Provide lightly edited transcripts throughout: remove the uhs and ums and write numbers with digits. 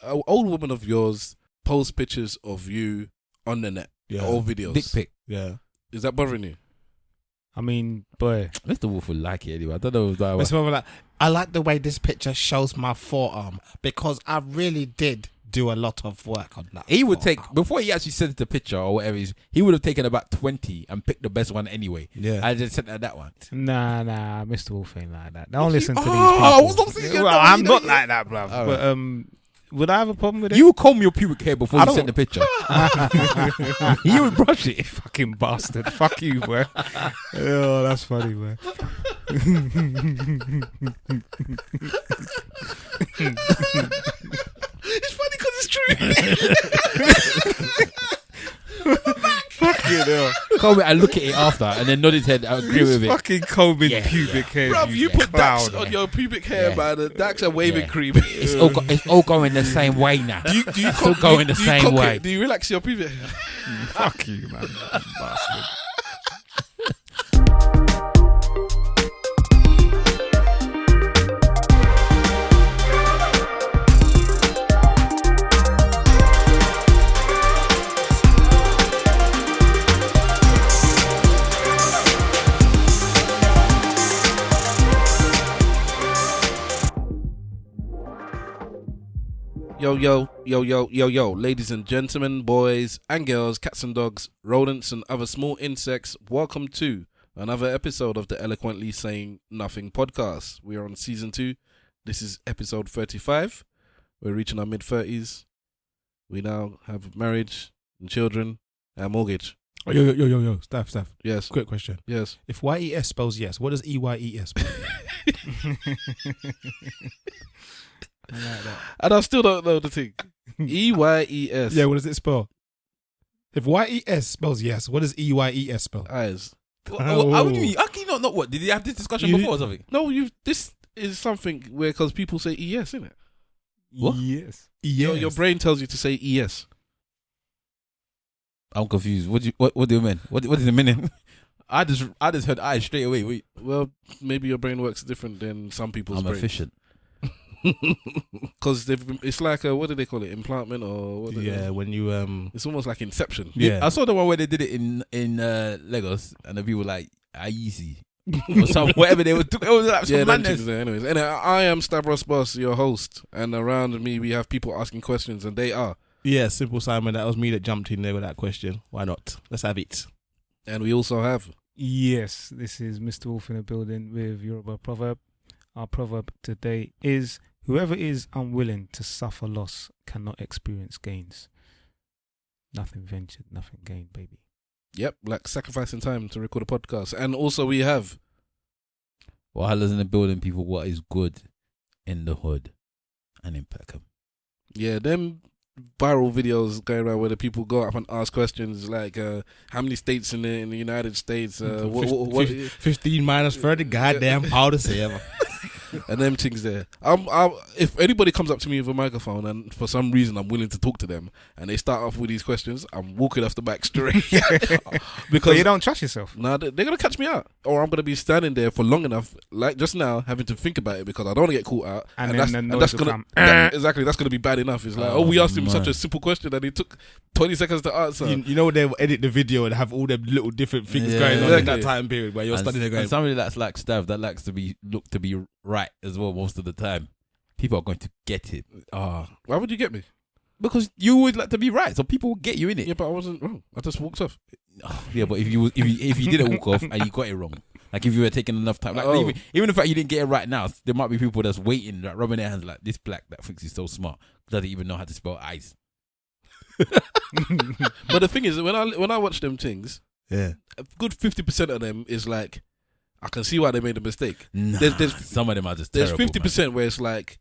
an old woman of yours posts pictures of you on the net or videos. Dick pic. Yeah. Is that bothering you? I mean, boy, Mr. Wolf would like it anyway. I don't know if that. Mr. Wolf like, I like the way this picture shows my forearm because I really did do a lot of work on that. He would take, before he actually sent the picture or whatever, he would have taken about 20 and picked the best one anyway. Yeah. I just sent her that one. Nah, Mr. Wolf ain't like that. Don't listen to these people. Well, I'm not like that, bruv. But would I have a problem with it? You would comb your pubic hair before you sent the picture. You would brush it. Fucking bastard. Fuck you, bro. Oh, that's funny, man. It's funny because it's true. Fucking hell. Comb it and look at it after and then nod his head. I agree with it. Fucking combing pubic hair. Bruv, you put Dax clown, on your pubic hair, man. Dax and waving cream. It's all going the same way now. Do you still going the same way. Do you relax your pubic hair? Fuck you, man. Bastard. Yo, ladies and gentlemen, boys and girls, cats and dogs, rodents and other small insects, welcome to another episode of the Eloquently Saying Nothing podcast. We are on season 2. This is episode 35. We're reaching our mid-30s. We now have marriage and children and mortgage. Oh, yo, Stav. Yes. Quick question. Yes. If YES spells yes, what does EYES spell? I like that. And I still don't know the thing. EYES. Yeah, what does it spell? If YES spells yes, what does EYES spell? Eyes. How would you mean? How can you not know what? Did you have this discussion before or something? No, this is something where, because people say ES, isn't it? What? Yes. Your brain tells you to say ES. I'm confused. What do you mean? What does it mean? I just heard eyes straight away. Wait. Well, maybe your brain works different than some people's brains. I'm efficient. Because it's like what do they call it? Implantment or what? When you it's almost like Inception. Yeah. I saw the one where they did it in Lagos, and the people were like easy or some whatever they were doing. It was like some madness. Anyways, and I am Stavros Boss, your host, and around me we have people asking questions, and they are Simple Simon. That was me that jumped in there with that question. Why not? Let's have it. And we also have Yes, this is Mr. Wolf in the building with Yoruba proverb. Our proverb today is: whoever is unwilling to suffer loss cannot experience gains. Nothing ventured, nothing gained, baby. Yep, like sacrificing time to record a podcast. And also we have Wahalas in the building, people. What is good in the hood and in Peckham? Yeah, them viral videos going around where the people go up and ask questions like how many states in the United States 15 minus 30 goddamn powder ever. And them things there. If anybody comes up to me with a microphone and for some reason I'm willing to talk to them and they start off with these questions, I'm walking off the back straight. Because you don't trust yourself. Nah, they're going to catch me out. Or I'm going to be standing there for long enough, like just now, having to think about it because I don't want to get caught out. And then the noise will come. Exactly, that's going to be bad enough. It's like, we asked him such a simple question and it took 20 seconds to answer. You know they'll edit the video and have all them little different things going on in that time period where you're standing there going. And somebody that's like Stav, that likes to be right as well most of the time. People are going to get it. Why would you get me? Because you would like to be right, so people will get you in it. Yeah, but I wasn't wrong. I just walked off. Yeah, but if you didn't walk off and you got it wrong, like if you were taking enough time, like even the fact you didn't get it right now, there might be people that's waiting, like rubbing their hands like this black that thinks he's so smart doesn't even know how to spell eyes. But the thing is, when I watch them things, a good 50% of them is like, I can see why they made a mistake. Nah, there's some of them are just terrible. There's 50% where it's like,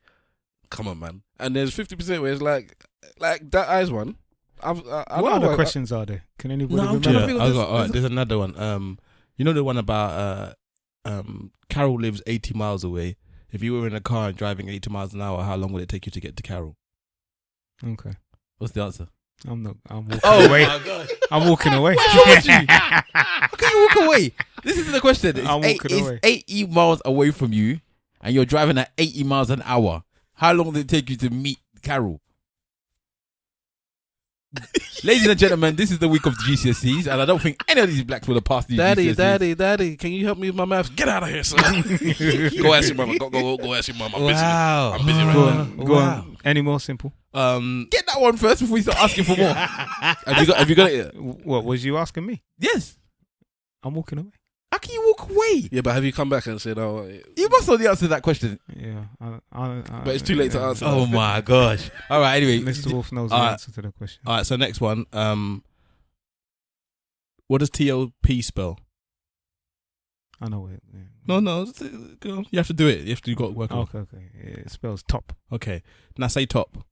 come on, man, and there's 50% where it's like that eyes one. What other questions are there? Can anybody remember? There's another one. You know the one about Carol lives 80 miles away. If you were in a car and driving 80 miles an hour, how long would it take you to get to Carol? Okay. What's the answer? I'm walking away. My God. I'm walking away. How can you walk away? This is the question. It's 80 miles away from you and you're driving at 80 miles an hour. How long did it take you to meet Carol? Ladies and gentlemen, this is the week of the GCSEs, and I don't think any of these blacks will have passed these GCSEs. Daddy, can you help me with my maths? Get out of here, son. Go ask your mama. Go ask your mama. I'm busy right now. Go on. Any more simple? Get that one first before you start asking for more. Have you got it yet? What was you asking me? Yes. I'm walking away. How can you walk away? Yeah, but have you come back and said, "Oh"? You must know the answer to that question. Yeah, But it's too late to answer. Oh my gosh! All right. Anyway, Mr. Wolf knows the answer to the question. All right, so next one. What does TOP spell? I know it. Yeah. No. You have to do it. You have to got work on. Okay. It spells top. Okay. Now say top.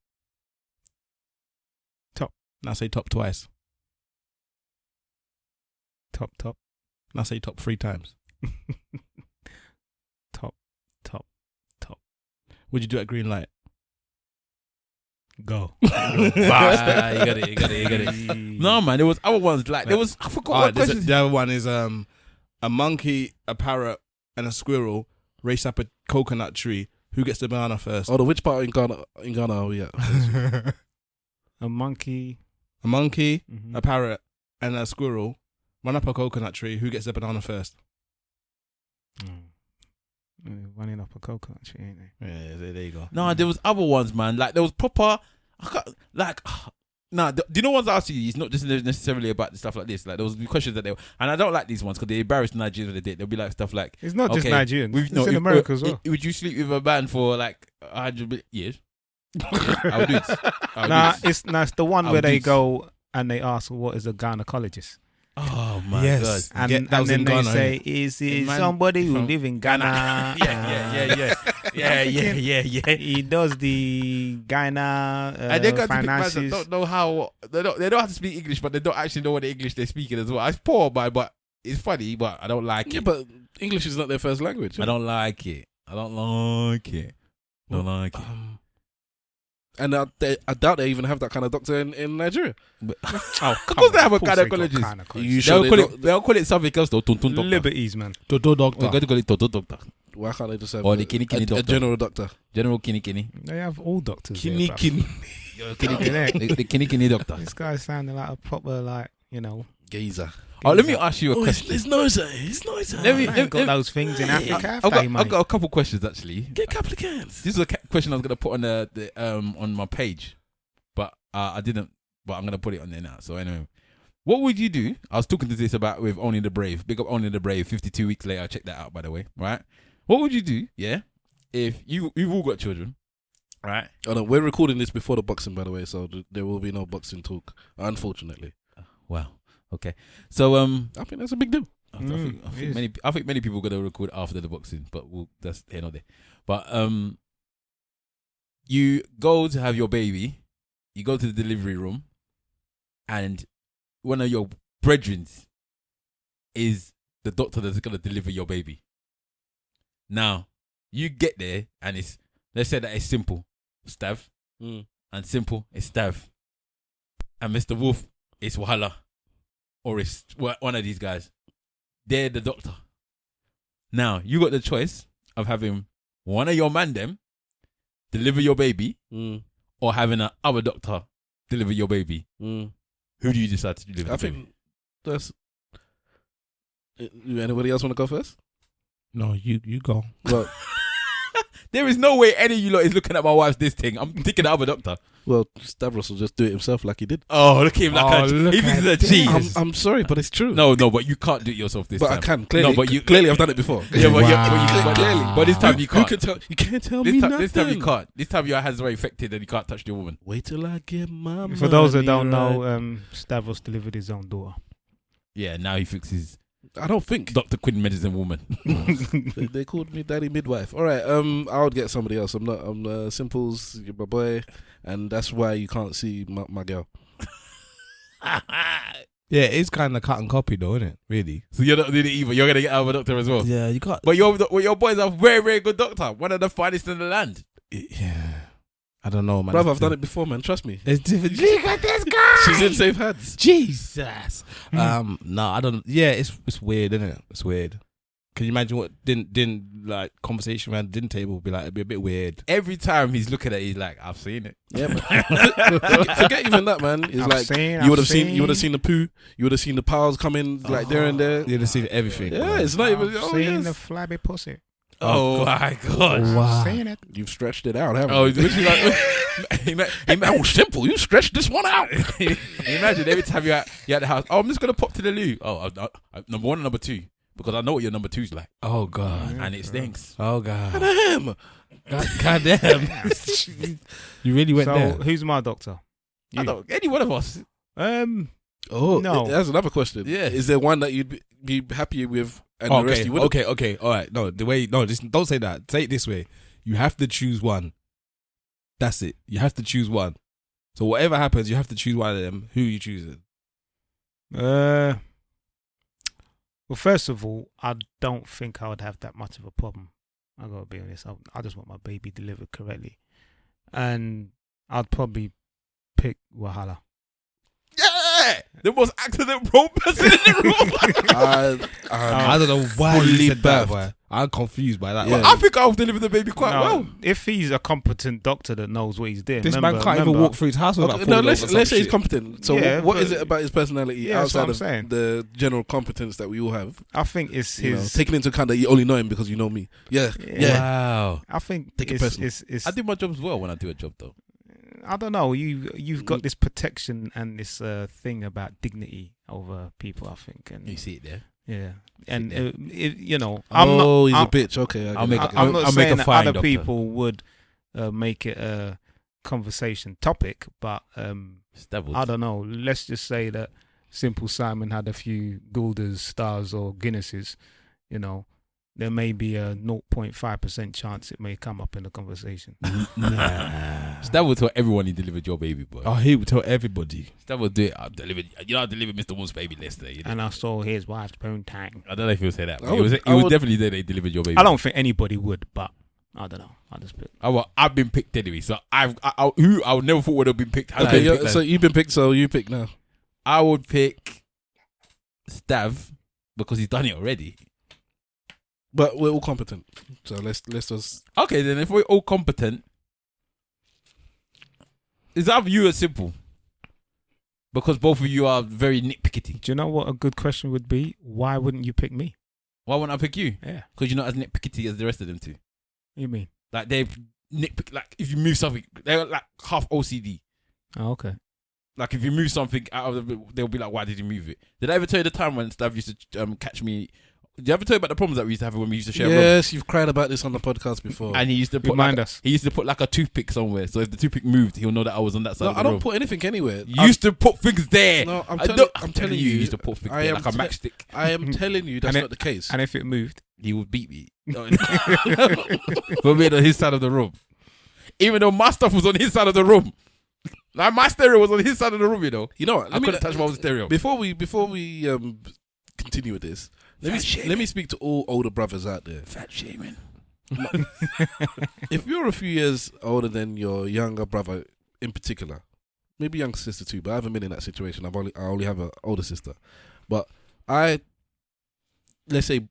Top. Now say top twice. Top. Now say top 3 times. Top. Would you do it at green light? Go. You got it. No, man, there was other ones like there was. I forgot what questions. The other one is a monkey, a parrot, and a squirrel race up a coconut tree. Who gets the banana first? Oh, which part in Ghana are we at? A monkey, a parrot, and a squirrel run up a coconut tree. Who gets the banana first? Running up a coconut tree, ain't they? Yeah, there you go. No, there was other ones, man. Like there was proper. Do you know ones I asked you? It's not just necessarily about stuff like this. Like there was questions that they were, and I don't like these ones because they embarrass Nigerians when they did. They'll be like stuff like, it's not just Nigerians. It's in America as well. Would you sleep with a man for like 100 years? I would do it. It's the one where they go and they ask, "What is a gynecologist?" Oh my god! And then they say, "Is it somebody who live in Ghana?" Yeah. He does the Ghana and they got finances. Don't know how they don't have to speak English, but they don't actually know what the English they're speaking as well. It's poor, man, but it's funny, but I don't like it. Yeah, but English is not their first language. I don't like it. And I doubt they even have that kind of doctor in Nigeria. Of course they have a gynecologist. They'll call it something else though. Liberties, man. Toto doctor. We're going to call it Toto doctor. Why can't they just have the kini doctor? A general doctor? General kini. They have all doctors. Kini. The kini doctor. This guy sounding like a proper, Geezer. Oh, let me ask you a question. It's noisy. Let me got those things in Africa. I've got a couple questions actually. Get a couple of cans. This is a question I was gonna put on the on my page, but I didn't. But I'm gonna put it on there now. So anyway, what would you do? I was talking to this about with Only the Brave. Big up Only the Brave. 52 weeks later, check that out by the way. Right? What would you do? Yeah, if you've all got children, right? Oh no, we're recording this before the boxing, by the way, so there will be no boxing talk, unfortunately. Wow. Okay, so I think that's a big deal. I think many people are gonna record after the boxing, but that's here not there. But you go to have your baby, you go to the delivery room, and one of your brethren is the doctor that's gonna deliver your baby. Now you get there, and let's say that it's simple, Stav, and simple is Stav, and Mr. Wolf is Wahala. Or it's one of these guys. They're the doctor. Now, you got the choice of having one of your man them deliver your baby or having another doctor deliver your baby. Who do you decide to deliver the baby? I think that's... Anybody else want to go first? No, you go. Well... There is no way any of you lot is looking at my wife's this thing. I'm thinking the other doctor. Well, Stavros will just do it himself like he did. Oh, look at him like he's a cheese. I'm sorry, but it's true. No, but you can't do it yourself this time. But I can, clearly. No, but clearly I've done it before. Yeah, but this time you can't. You can't tell me nothing. This time you can't. This time your hands are infected and you can't touch the woman. Wait till I get my money. For those that don't know, Stavros delivered his own daughter. Yeah, now he fixes... I don't think Dr. Quinn Medicine Woman. they called me Daddy Midwife. All right, I would get somebody else. I'm Simples, you're my boy, and that's why you can't see my girl. Yeah, it's kind of cut and copy though, isn't it? Really. So you're not doing it either. You're gonna get our doctor as well. Yeah, you got. But your boy's a very, very good doctor. One of the finest in the land. Yeah. I don't know, man. Brother, I've done it before, man. Trust me. It's different. Look at this guy. She's in safe hands. Jesus. No, I don't. Yeah, it's weird, isn't it? It's weird. Can you imagine what didn't like conversation around the dinner table would be like? It'd be a bit weird. Every time he's looking at it, he's like, I've seen it. Yeah, man. Forget even that, man. It's like you would have seen the poo. You would have seen the piles coming like there and there. You'd have seen everything. Yeah, it's not even. Seen the flabby pussy. Oh my God! Wow. Seen it. You've stretched it out, haven't Oh, you? which is like, That was simple. You stretched this one out. imagine every time you're at the house. Oh, I'm just gonna pop to the loo. Oh, number one and number two, because I know what your number two's like, Oh God. and it stinks. Oh God. Damn. God damn. You really went So there. who's my doctor? I don't, any one of us. Oh, No. That's another question. Yeah. Is there one that you'd be happy with, and the rest you wouldn't? Okay. All right. No, don't say that. Say it this way. You have to choose one. That's it. You have to choose one. So whatever happens, you have to choose one of them. Who are you choosing? Well, first of all, I don't think I would have that much of a problem. I gotta be honest. I just want my baby delivered correctly, and I'd probably pick Wahala. Yeah, the most accident-prone person in the room. I don't know why you fully said that, baffed. boy. I'm confused by that. Yeah. But I think I'll deliver the baby quite No, well. if he's a competent doctor that knows what he's doing. this man can't even walk through his house without Okay, falling no, over some let's say he's shit. competent. So Yeah, what but- is it about his personality Yeah, that's what outside I'm of saying. the general competence that we all have? I think it's You know, his. taking into account that you only know him because you know me. Yeah. Wow. I think Take it it's, personal. it's. I do my job as well when I do a job, though. I don't know. You've got this protection and this thing about dignity over people. I think, and You see it there. yeah, and you know, He's I'm a bitch. Okay, I'll make it- I'm not I'll make saying a that fine, other doctor. people would make it a conversation topic, but Stabbed. I don't know. Let's just say that Simple Simon had a few Goulders, Stars, or Guinnesses. You know, there may be a 0.5% chance it may come up in the conversation. Stab will tell everyone he delivered your baby, boy. Oh, he would tell everybody. Stab will do it. I delivered Mr. Moon's baby yesterday. You know? And I saw his wife's poontang. I don't know if he'll say that. But I he would- would definitely say they delivered your baby. I don't think anybody would, but I don't know. I just pick. I've been picked anyway, so I would never thought would have been picked. I've Okay, been picked. so you've been picked. So you pick now. I would pick Stav because he's done it already. But we're all competent. So let's just. Okay, then if we're all competent, it's either you or Simple. Because both of you are very nitpicky. Do you know what a good question would be? Why wouldn't you pick me? Why wouldn't I pick you? Yeah. Because you're not as nitpicky as the rest of them two. You mean? Like they're nitpick. Like if you move something, they're like half OCD. Oh, okay. Like if you move something out of the, they'll be like, "Why did you move it?" Did I ever tell you the time when Stav used to catch me? Did I ever tell you about the problems that we used to have when we used to share a room? Yes, you've cried about this on the podcast before. And he used to put Remind like, us. he used to put like a toothpick somewhere. So if the toothpick moved, he'll know that I was on that side No, of the I don't room. put anything anywhere. You used to put things there. No, I'm I'm telling you, you used to put things I there am like a matchstick. I am telling you that's And not the case. And if it moved, He would beat me. But being on his side of the room. Even though my stuff was on his side of the room. Like my stereo was on his side of the room, you know. You know what? I couldn't touch my own stereo. Before we continue with this, let me speak to all older brothers out there. Fat shaming. If you're a few years older than your younger brother in particular, maybe younger sister too, but I haven't been in that situation. I only have an older sister. But I, let's say,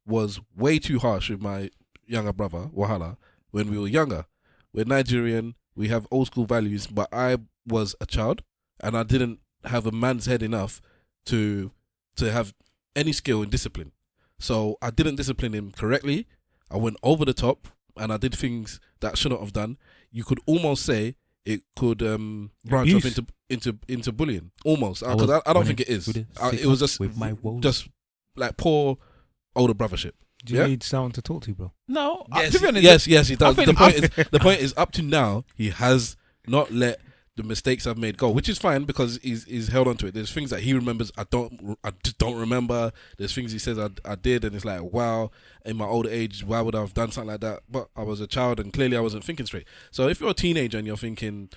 was way too harsh with my younger brother, Wahala, when we were younger. We're Nigerian, we have old school values, but I was a child and I didn't have a man's head enough to have any skill in discipline. So I didn't discipline him correctly. I went over the top and I did things that I shouldn't have done. You could almost say it could branch off Abuse. into bullying. Almost. Because I don't think it is. It was just with my woes. just like poor older brothership. do you Yeah? need someone to talk to, bro? No. Yes, to be honest, yes, he does. I think- The point is, up to now, he has not let the mistakes I've made go, which is fine because he's held on to it. There's things that he remembers I just don't remember. There's things he says I did, and it's like, wow, in my older age, why would I have done something like that? But I was a child, and clearly I wasn't thinking straight. So if you're a teenager and you're thinking,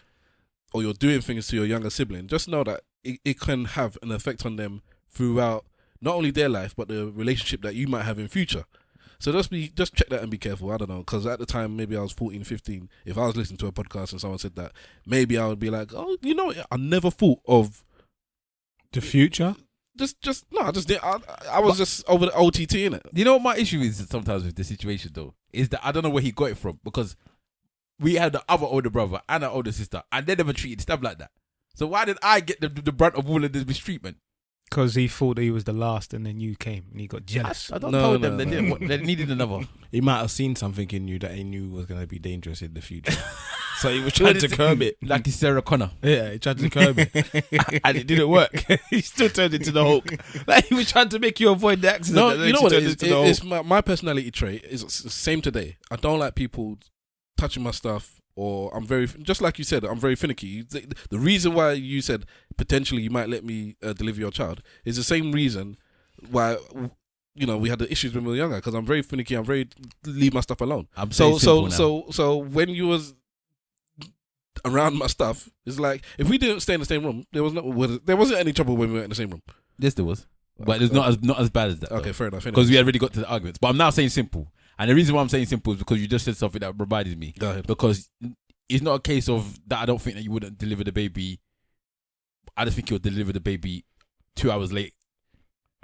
or you're doing things to your younger sibling, just know that it can have an effect on them throughout not only their life, but the relationship that you might have in future. So just check that and be careful. I don't know, because at the time, maybe I was 14, 15. If I was listening to a podcast and someone said that, maybe I would be like, oh, you know, I never thought of The future? I was just over the OTT in it. You know what my issue is sometimes with the situation though is that I don't know where he got it from because we had the other older brother and an older sister and they never treated stuff like that. So why did I get the brunt of all of this mistreatment? Because he thought that he was the last and then you came and he got jealous. I don't know them. They didn't want, they needed another. He might have seen something in you that he knew was going to be dangerous in the future. So he was trying to curb it. Like his Sarah Connor. Yeah, he tried to curb it. And it didn't work. He still turned into the Hulk. Like he was trying to make you avoid the accident. No, and then you know she what it turned is? into the It's Hulk. my personality trait. It's the same today. I don't like people touching my stuff, or I'm very, just like you said, I'm very finicky. The reason why you said potentially you might let me deliver your child is the same reason why, you know, we had the issues when we were younger, because I'm very finicky. I'm very leave my stuff alone. I'm So when you was around my stuff, it's like if we didn't stay in the same room, there wasn't any trouble when we were in the same room. Yes, there was, but it's not as bad as that. Okay, fair enough. Because we had already got to the arguments. But I'm now saying simple, and the reason why I'm saying simple is because you just said something that reminded me. Go ahead. Because it's not a case of that. I don't think that you wouldn't deliver the baby. I just think you'll deliver the baby 2 hours late.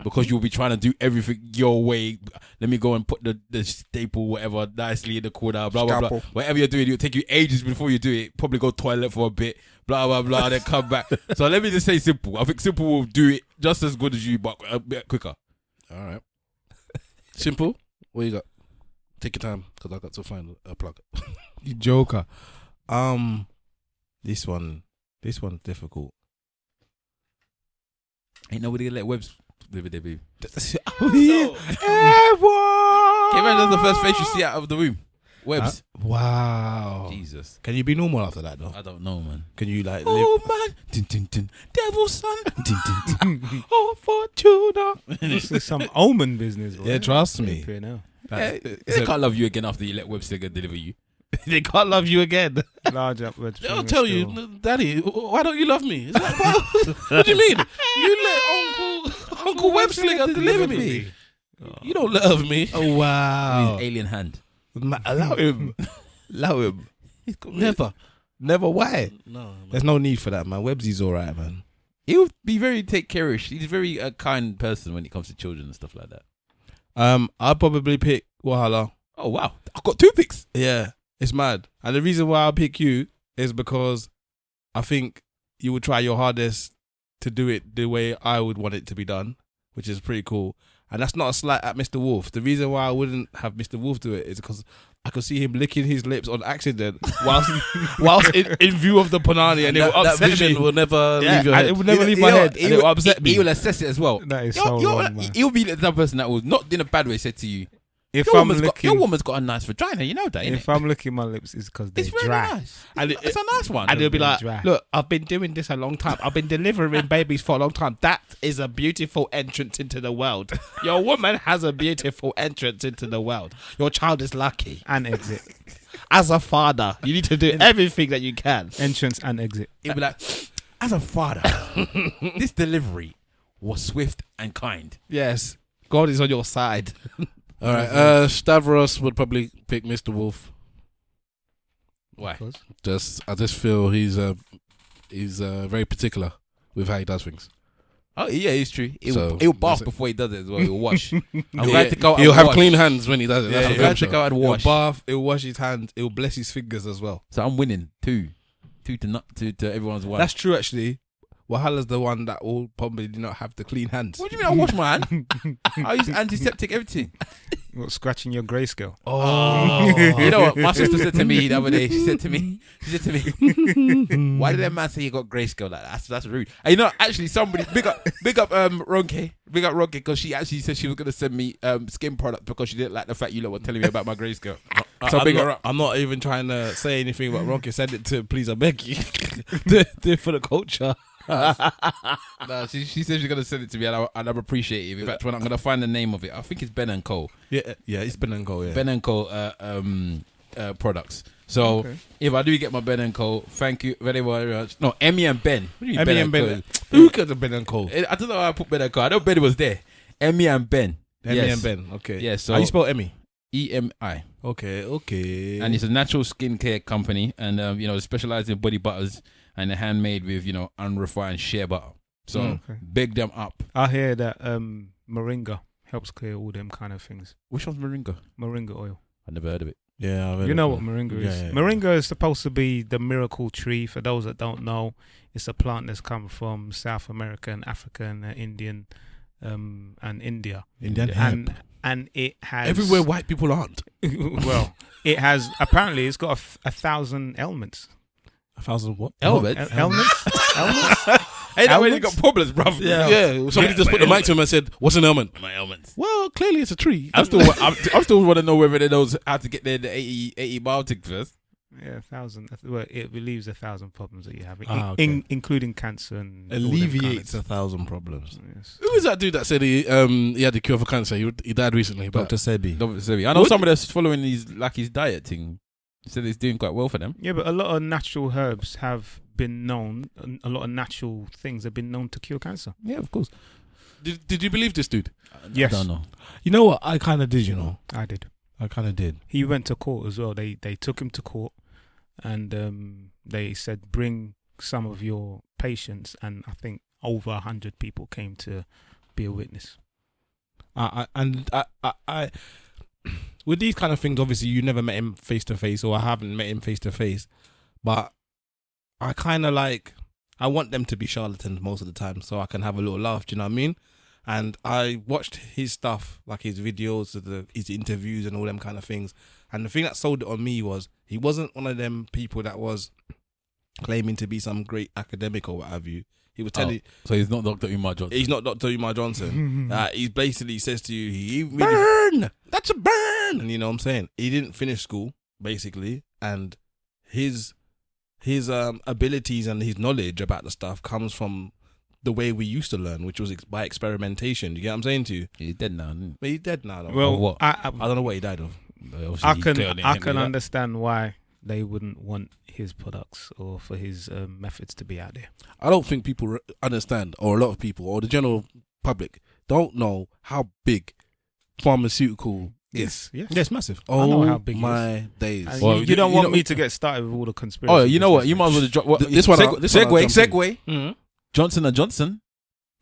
Because you'll be trying to do everything your way. Let me go and put the staple, whatever, nicely in the corner, blah, blah, blah. Whatever you're doing, it'll take you ages before you do it. Probably go toilet for a bit, blah, blah, blah, then come back. So let me just say simple. I think simple will do it just as good as you, but a bit quicker. All right. Simple. What you got? Take your time, because I got to find a plug. You joker. This one's difficult. Ain't nobody gonna let Webs deliver their baby. Oh, yeah. Kevin, that's the first face you see out of the room. Webs. Wow. Jesus. Can you be normal after that though? I don't know, man. Can you like Oh man, tin, tin, tin. Devil's son. Tin, tin, tin. Oh, Fortuna. This is some omen business, bro. Yeah, trust me. Here now. They can't love you again after you let Webs deliver you. They can't love you again. Large upwards. They'll tell you, Daddy, why don't you love me? It's like, what do you mean? You let Uncle Web Slinger deliver me. You don't love me. Oh wow. His alien hand. Allow him. Allow him. Never. Why? No, There's no need for that, man. Websy's all right, man. He'll be very take care-ish. He's a very kind person when it comes to children and stuff like that. I'll probably pick Wahala. Oh wow, I've got 2 picks. Yeah, it's mad. And the reason why I'll pick you is because I think you would try your hardest to do it the way I would want it to be done, which is pretty cool. And that's not a slight at Mr. Wolf. The reason why I wouldn't have Mr. Wolf do it is because I could see him licking his lips on accident whilst in view of the punani, and it will that upset vision me. will never leave your and head. it will never leave my head, and it will upset me. He will assess it as well. That is so wrong, man. He'll be the type of person that will, not in a bad way, say to you, If your I'm your woman's got a nice vagina, you know that, innit? if I'm licking my lips, it's because they're It's really dry. nice. And It's a nice one. And he'll be like, Dry. look, I've been doing this a long time. I've been delivering babies for a long time. That is a beautiful entrance into the world. Your woman has a beautiful entrance into the world. Your child is lucky. And exit. As a father, you need to do everything that you can. Entrance and exit. He'll be like, as a father, this delivery was swift and kind. Yes. God is on your side. All right. Stavros would probably pick Mr. Wolf. Why? I just feel he's very particular with how he does things. Oh yeah, it's true. So, He'll bath that's it. before he does it as well. He'll wash. I'm Yeah, glad to go out he'll and have wash. clean hands when he does it. Yeah, That's I'm for glad damn to sure. go out and He'll wash. bath, he'll wash his hands, he'll bless his fingers as well. So I'm winning 2 to everyone's 1. That's true, actually. Wahala's the one that will probably not have the clean hands. What do you mean I wash my hand? I use antiseptic everything. What, scratching your grayscale? Oh. You know what my sister said to me the other day? She said to me, why did that man say you got grayscale like that? That's rude. And you know, actually somebody, big up Ronke, because she actually said she was going to send me skin products because she didn't like the fact you lot were telling me about my grayscale. So I'm not even trying to say anything about Ronke. Send it to, please, I beg you. do it for the culture. No, she said she's going to send it to me and I'm appreciative. In fact, when I'm going to find the name of it, I think it's Ben & Co. Yeah, it's Ben & Co. Yeah. Ben & Co. Products. So if I do get my Ben & Co., thank you very much. No, Emmy and Ben. What do you mean Emmy and Ben Ben. Who could have Ben & Co? I don't know how I put Ben & Co. I know Ben was there. Emmy and Ben. Emmy and Ben. Okay. Yeah, so how you spell Emmy? EMI. Okay. And it's a natural skincare company, and specializes in body butters and they're handmade with unrefined shea butter. So Okay. big them up. I hear that moringa helps clear all them kind of things. Which one's moringa? Moringa oil. I never heard of it. Yeah, I've heard You of know it. what moringa is? Yeah, yeah. Moringa is supposed to be the miracle tree. For those that don't know, it's a plant that's come from South America and Africa and Indian and India. Indian and hemp. and it has Everywhere white people aren't. well, it has apparently it's got 1,000 elements. 1,000 what? Elements? Elements. Elements. Hey, that way they Elements? got problems, bruv. Yeah, somebody just put the mic to him and said, "What's an element?" My elements. Well, clearly it's a tree. I'm still want to know whether they knows how to get there the 80 biotic first. Yeah, 1,000. Well, it relieves 1,000 problems that you have, okay. including cancer and all them Alleviates kind 1,000 problems. of- Yes. Who was that dude that said he had the cure for cancer? He died recently. But Dr. Sebi. Dominic Celaire. I know What? some of us following his diet thing. He said it's doing quite well for them. Yeah, but a lot of natural herbs have been known. A lot of natural things have been known to cure cancer. Yeah, of course. did you believe this dude? Yes. I don't know. You know what? I kind of did, you know. I did. I kind of did. He went to court as well. They took him to court, and they said bring some of your patients, and I think over 100 people came to be a witness. I with these kind of things, obviously, you never met him face to face, or I haven't met him face to face. But I kind of I want them to be charlatans most of the time, so I can have a little laugh. Do you know what I mean? And I watched his stuff, like his videos, his interviews, and all them kind of things. And the thing that sold it on me was he wasn't one of them people that was claiming to be some great academic or what have you. He was telling. So he's not Dr. Umar Johnson. He's not Dr. Umar Johnson. He basically says to you, he really, Burn! That's a burn! and you know what I'm saying? He didn't finish school, basically, and his abilities and his knowledge about the stuff comes from the way we used to learn, which was by experimentation. You get what I'm saying to you? He's dead now, isn't But he's dead now, though. Well, Of what? I don't know what he died of. he? Obviously, I he's can clearly I ain't can do that. understand why they wouldn't want his products or for his methods to be out there. I don't think people understand, or a lot of people, or the general public don't know how big pharmaceutical is. Yes. Yeah, it's massive. I know Oh how big it is. my days! And Well, you don't you want know- me to get started with all the conspiracy. Oh, you know what? business, You might as well man. drop. What, This one I'll- this one I'll jump in. segue. Johnson & Johnson.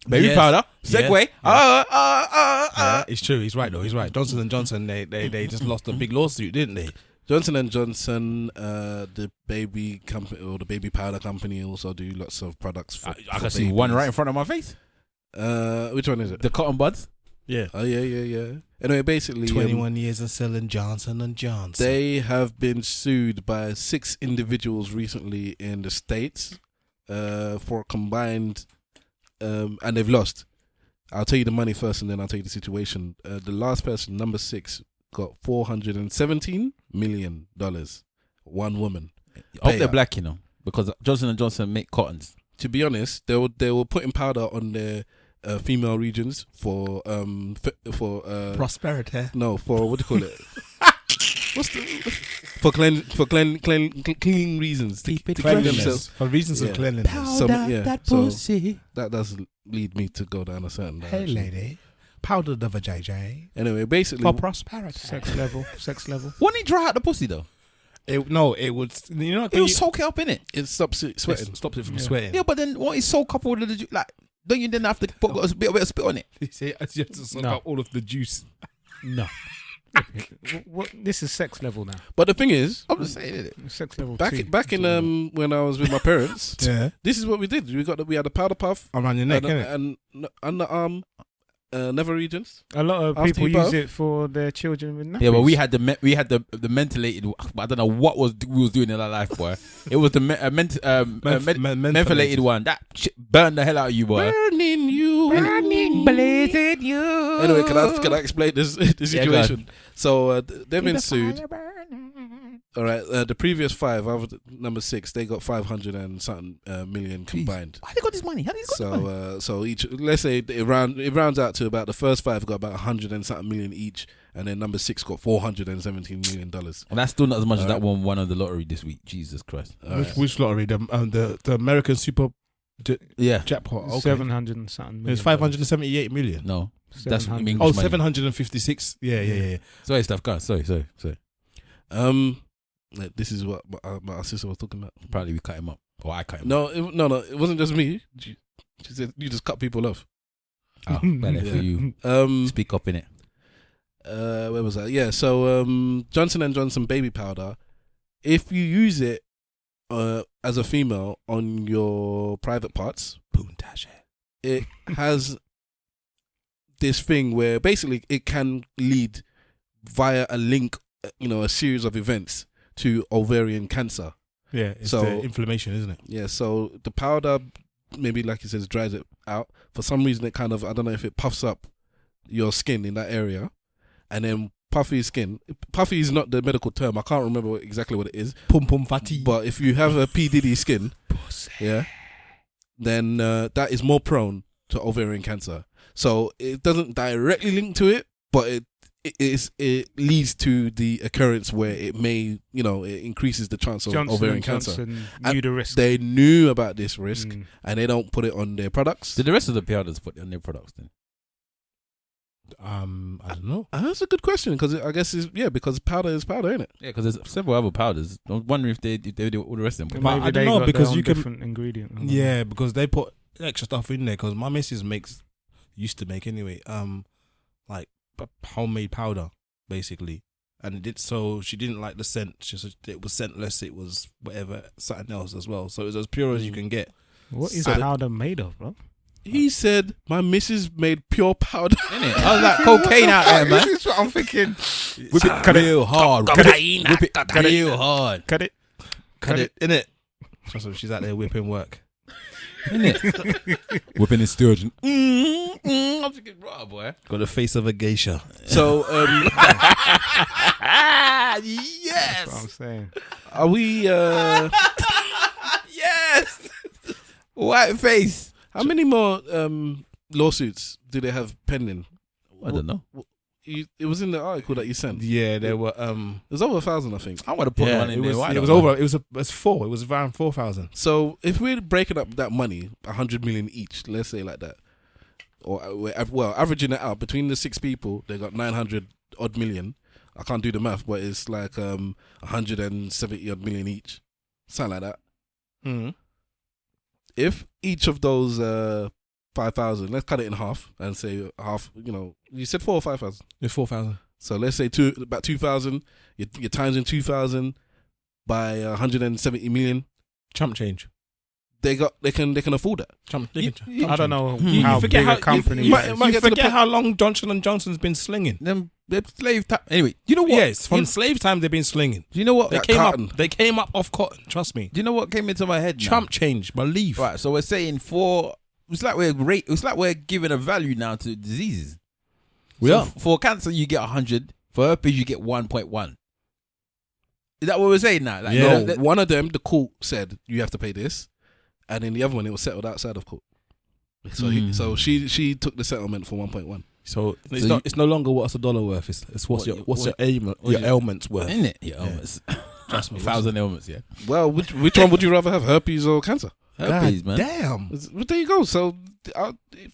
Baby Yes. powder. Yes. Segue. Yeah, it's true. He's right, though. He's right. Johnson & Johnson, they just lost a big lawsuit, didn't they? Johnson and Johnson, the baby company or the baby powder company, also do lots of products. For, I for can see one babies. right in front of my face. Which one is it? The cotton buds. Yeah. Oh yeah. Anyway, basically, 21 years of selling Johnson & Johnson. they have been sued by 6 individuals recently in the States for combined, and they've lost. I'll tell you the money first, and then I'll tell you the situation. The last person, number 6, got $417 million. One woman. I hope Pay they're her. black, you know, because Johnson & Johnson make cottons. To be honest, they were putting powder on their female regions for prosperity. no, for what do you call it? What's the for clean reasons to clean Cleanliness. themselves. For reasons Yeah. of cleanliness. So that does lead me to go down a certain Hey, direction. lady. Powder the vajayjay. Anyway, basically, For prosperity. Sex level. Wouldn't he dry out the pussy though? It would, you know, He'll soak it up in it. it stops it sweating. stops it from Yeah. sweating. Yeah, but then what is soak up all of the like? Don't you then have to put a bit of spit on it? You see, you have to suck No. up all of the juice. No. What? This is sex level now. But the thing is, I'm just saying it. Sex level. back 2. in when I was with my parents, Yeah. this is what we did. We had a powder puff Around your neck, innit? and underarm nether regions. A lot of After people you use both? it for their children with nappies. Yeah, but we had the mentholated. I don't know what we was doing in our life, boy. It was the mentholated one. That shit burned the hell out of you, boy. Burning you, blazing you. Anyway, can I explain this Yeah, go situation? So they've been sued. All right, the previous 5, number 6, they got 500 and something million combined. How they got this money? How they got this money? So each, let's say it rounds out to about the first 5 got about 100 and something million each, and then number 6 got $417 million. And that's still not as much as that one of the lottery this week. Jesus Christ. All right. Which lottery? The American Super Yeah. Jackpot. Okay. 700 and something. It was 578 million. No. That's 700. English Oh, money. 756. Yeah. Sorry, stuff. Go on. Sorry. This is what my sister was talking about. Apparently we cut him up. Or I cut him up. No, it wasn't just me. She said you just cut people off. Oh, better for you. Speak up in it. Where was that? Yeah, so Johnson & Johnson baby powder, if you use it as a female on your private parts, it has this thing where basically it can lead via a link, a series of events to ovarian cancer. Yeah, it's So- the inflammation, isn't it? Yeah, so the powder, maybe like you said, dries it out. For some reason, it kind of, I don't know if it puffs up your skin in that area. And then puffy skin. Puffy is not the medical term. I can't remember exactly what it is. Pum pum fatty. But if you have a P. Diddy skin, yeah, then that is more prone to ovarian cancer. So it doesn't directly link to it, but it leads to the occurrence where it may, it increases the chance of ovarian cancer. Johnson And knew the risk. They knew about this risk, and they don't put it on their products. Did the rest of the powders put it on their products then? I don't know. That's a good question because I guess because powder is powder, isn't it? Yeah, because there's several other powders. I was wondering if they do all the rest of them. But Maybe I don't they know, got because their you own can- different ingredient. I don't know. Yeah, because they put extra stuff in there. Because my missus used to make anyway, like homemade powder basically, and it did so she didn't like the scent. She said it was scentless. It was whatever, something else as well. So it was as pure as you can get. What is So the- powder made of, bro? He said my missus made pure powder. Innit? I was like cocaine out there, man. This is what I'm thinking. Whip it real hard. Whip it real hard. Cut it. Cut it in it. So she's out there whipping work. Innit? Whipping his sturgeon. I'm thinking, raw boy. Got the face of a geisha. So That's what I'm saying. are we? Yes. White face. How many more lawsuits do they have pending? I don't know. It was in the article that you sent. Yeah, there were. It was over 1,000, I think. I want to put Yeah, one in it there. was. Why It not, was man? over. It was 4. It was around 4,000. So if we're breaking up that money, 100 million each, let's say like that, or averaging it out between the 6 people, they got 900 odd million. I can't do the math, but it's like 170 odd million each, something like that. Mm. If each of those 5,000, let's cut it in half and say half. You said 4 or 5,000. It's 4,000. So let's say about 2,000. Your times in 2,000 by 170 million. Chump change. They can afford that. Chump. I don't know You how forget big how a company You, is. might get to the forget point- how long Johnson & Johnson's been slinging. Them slave time. Anyway, you know what? Yes, from slave time they've been slinging. Do you know what? They That came cotton. up. They came up off cotton. Trust me. Do you know what came into my head? Now? Chump change. Believe. Right. So we're saying It's like we're giving a value now to diseases. We So are. For cancer, you get 100. For herpes, you get 1.1. Is that what we're saying now? Like, Yeah. No, one of them, the court said you have to pay this, and in the other one, it was settled outside of court. So she took the settlement for 1.1. So it's So not. It's no longer what's a dollar worth. It's what's your ailment. Your ailments worth. Isn't it? Yeah, ailments. Trust me. 1,000 ailments. Yeah. Well, which one would you rather have, herpes or cancer? Herpes, man. Damn. Well, there you go. So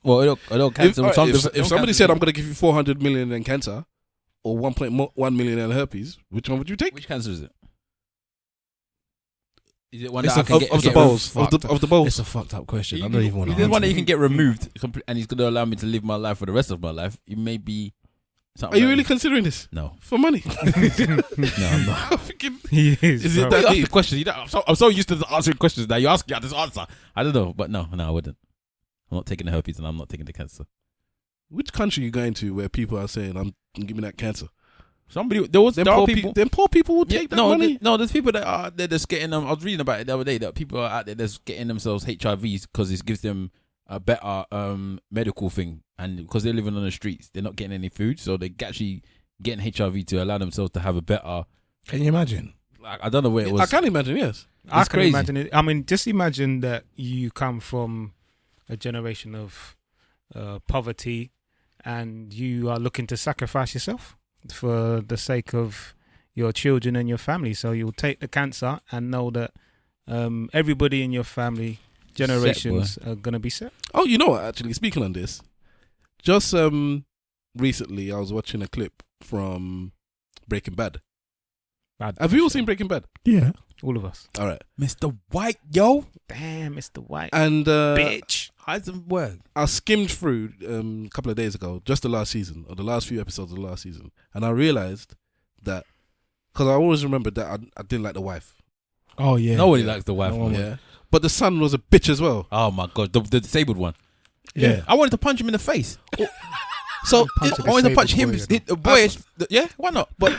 Well, I don't cancer. if somebody said I'm going to give you 400 million in cancer or 1.1 million in herpes, which one would you take? which cancer is it? Is it one It's that I can Of the get bowls, of fucked the bowls. It's a fucked up question. You I don't even want to. There's one that you can get removed, and he's going to allow me to live my life for the rest of my life. It may be something. Are you like- really considering this No, for money? no, I'm not. I'm thinking, He is. Is it bro. that You asked deep? the question. You know, I'm so used to answering questions now. You ask me this answer. I don't know, but no, I wouldn't. I'm not taking the herpes, and I'm not taking the cancer. which country are you going to where people are saying I'm giving that cancer? There Then are poor people. then poor people will take that money. No, there's people that are they're just getting them. I was reading about it the other day that people are out there that's getting themselves HIVs because it gives them a better medical thing, and because they're living on the streets, they're not getting any food, so they're actually getting HIV to allow themselves to have a better. Can you imagine? Like, I don't know where it was. I can't imagine. Yes, I It's can crazy. imagine it. I mean, just imagine that you come from a generation of poverty, and you are looking to sacrifice yourself for the sake of your children and your family. So you'll take the cancer and know that everybody in your family generations are going to be set. Oh, you know what? Actually, speaking on this, just recently I was watching a clip from Breaking Bad. Have you all seen Breaking Bad? Yeah. All of us. All right. Mr. White, yo. Damn, Mr. White. And bitch. Heisenberg. I skimmed through a couple of days ago, just the last season, or the last few episodes of the last season, and I realized that, because I always remembered that I didn't like the wife. Oh yeah. Nobody likes the wife. No one man. Yeah. But the son was a bitch as well. Oh my god, the disabled one. Yeah. I wanted to punch him in the face. So, Punch I wanted to punch him. disabled The boy is, yeah, why not? But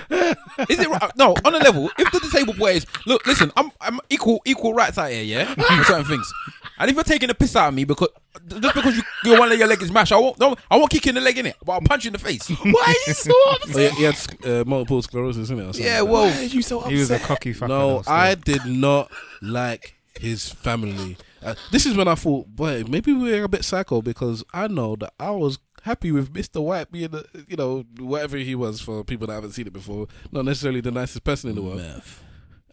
is it right? No, on a level, if the disabled boy is, look, listen, I'm equal rights out here, yeah, for certain things. And if you're taking a piss out of me because just because your one leg, your leg is mashed, I won't kick you in the leg in it, but I'll punch you in the face. Why are you so upset? he had multiple sclerosis, isn't it? Or something Yeah, like whoa. that. Why are you so upset? He was a cocky fucker. No, though, still. I did not like his family. This is when I thought, boy, maybe we're a bit psycho, because I know that I was happy with Mr. White being, whatever he was, for people that haven't seen it before, not necessarily the nicest person in the world.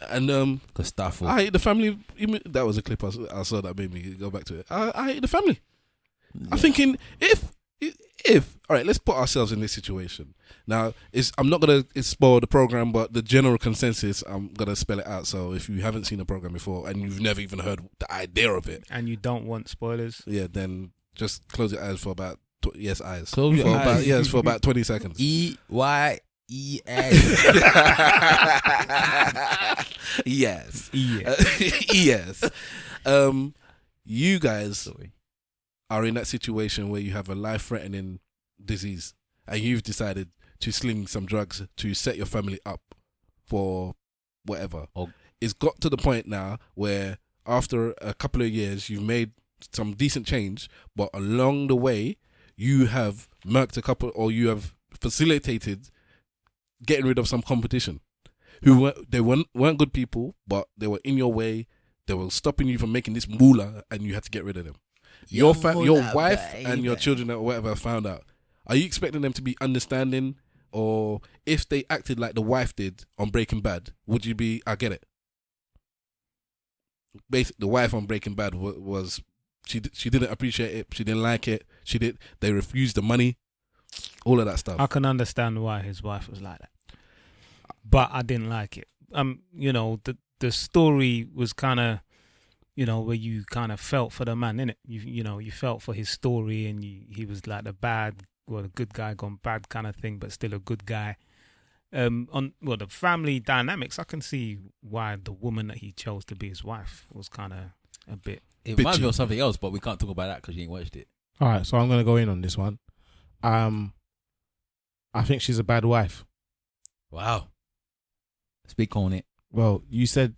And Gustavo. I hate the family. That was a clip I saw that made me go back to it. I hate the family. I'm thinking, if all right, let's put ourselves in this situation. Now, I'm not gonna spoil the program, but the general consensus, I'm gonna spell it out. So if you haven't seen the program before and you've never even heard the idea of it, And you don't want spoilers. yeah, then just close your eyes for about eyes. Close your for eyes. About, yes, for about 20 seconds. EYES. Yes. Yeah. Yes. You guys are in that situation where you have a life-threatening disease and you've decided to sling some drugs to set your family up for whatever. Oh. It's got to the point now where after a couple of years you've made some decent change, but along the way you have murked a couple, or you have facilitated getting rid of some competition who weren't good people, but they were in your way. They were stopping you from making this moolah, and you had to get rid of them. Your wife and your children or whatever found out. Are you expecting them to be understanding, or if they acted like the wife did on Breaking Bad, would you be? I get it. Basically, the wife on Breaking Bad was she didn't appreciate it. She didn't like it. They refused the money. All of that stuff. I can understand why his wife was like that, but I didn't like it. The story was kind of, where you kind of felt for the man, innit? You felt for his story, and he was like the good guy gone bad kind of thing, but still a good guy. The family dynamics, I can see why the woman that he chose to be his wife was kind of a bit. It reminds me of something else, but we can't talk about that because you ain't watched it. All right, so I'm gonna go in on this one. I think she's a bad wife. Wow. Speak on it. Well, you said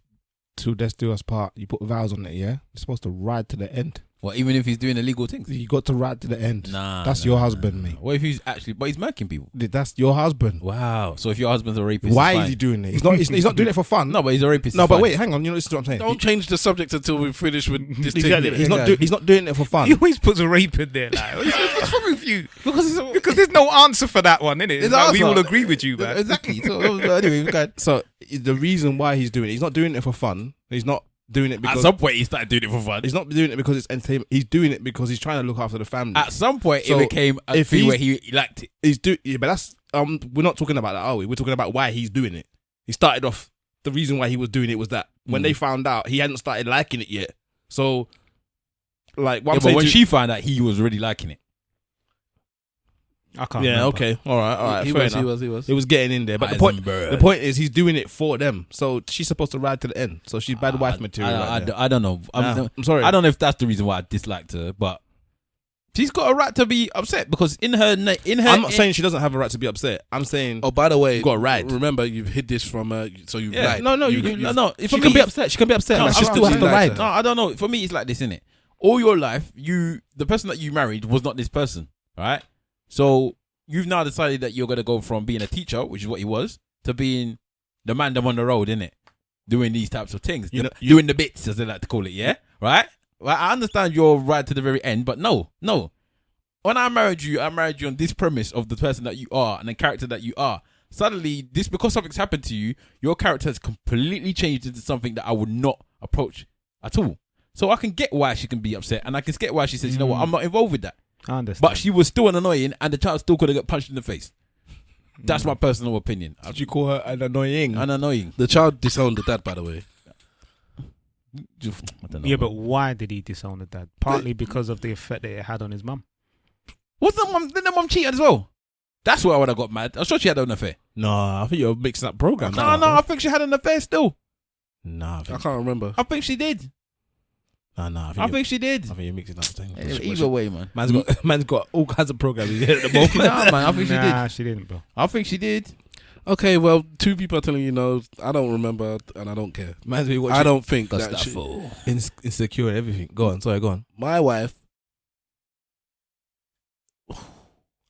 to Death Do Us Part, you put vows on it, yeah? You're supposed to ride to the end. Well, even if he's doing illegal things? You got to ride to the end. Nah. That's your husband, mate. What if he's actually, but he's murking people? That's your husband. Wow. So if your husband's a rapist, Why it's is fine. he doing it? He's not doing it for fun. No, but he's a rapist. No, it's but fine. wait, hang on. This is what I'm saying. Don't change the subject until we finish with this Exactly. thing. He's not doing it for fun. He always puts a rape in there. Like, what's wrong with you? Because there's no answer for that one, innit? There's Like, an we answer. all agree with you, man. Exactly. So anyway, okay. So the reason why he's doing it, he's not doing it for fun. He's not doing it At because some point he started doing it for fun. he's not doing it because it's entertainment. He's doing it because he's trying to look after the family. At some point So it became a if thing he's- where he liked it. Yeah, but that's we're not talking about that, are we? We're talking about why he's doing it. He started off, the reason why he was doing it was that when they found out, he hadn't started liking it yet. So, like, what I'm But saying when to- she found out, he was already liking it. I can't. yeah, remember. okay, all right, He fair was. enough. It was getting in there, but the Heisenberg. point is he's doing it for them. So she's supposed to ride to the end. So she's bad wife material. I don't know. I'm sorry. I don't know if that's the reason why I disliked her, but she's got a right to be upset because in her. I'm not saying she doesn't have a right to be upset. I'm saying Oh, by the way, you got to ride. Remember, you've hid this from so you've Yeah. lied. No. No. If She for can me- be upset. She can be upset. No, but she I'm still has to absolutely ride. like No, I don't know. For me, it's like this, innit? All your life, the person that you married was not this person, right? So you've now decided that you're gonna go from being a teacher, which is what he was, to being the man them on the road, innit? Doing these types of things, doing the bits, as they like to call it, yeah, right? Well, I understand you're right to the very end, but no. When I married you on this premise of the person that you are and the character that you are. Suddenly, because something's happened to you, your character has completely changed into something that I would not approach at all. So I can get why she can be upset, and I can get why she says, you know what, I'm not involved with that. I understand. But she was still an annoying, and the child still could have got punched in the face. That's my personal opinion. Did you call her an annoying? An annoying. The child disowned the dad, by the way. I don't know. Yeah, but why did he disown the dad? Partly because of the effect that it had on his mum. What's the mum? Didn't the mum cheat as well? That's why I would have got mad. I'm sure she had an affair. No, I think you're mixing up programs. No, I think she had an affair still. Nah, I can't remember. I think she did. Nah, I think she did. I think you're mixing up things. Either way, man. Man's got all kinds of programs in here at the moment. Nah, man. I think she did. Nah, she didn't, bro. I think she did. Okay, well, 2 people are telling you no. I don't remember, and I don't care. Man's been watching I don't think That's that that she, fool. Insecure and everything. Go on. Sorry, go on. my wife.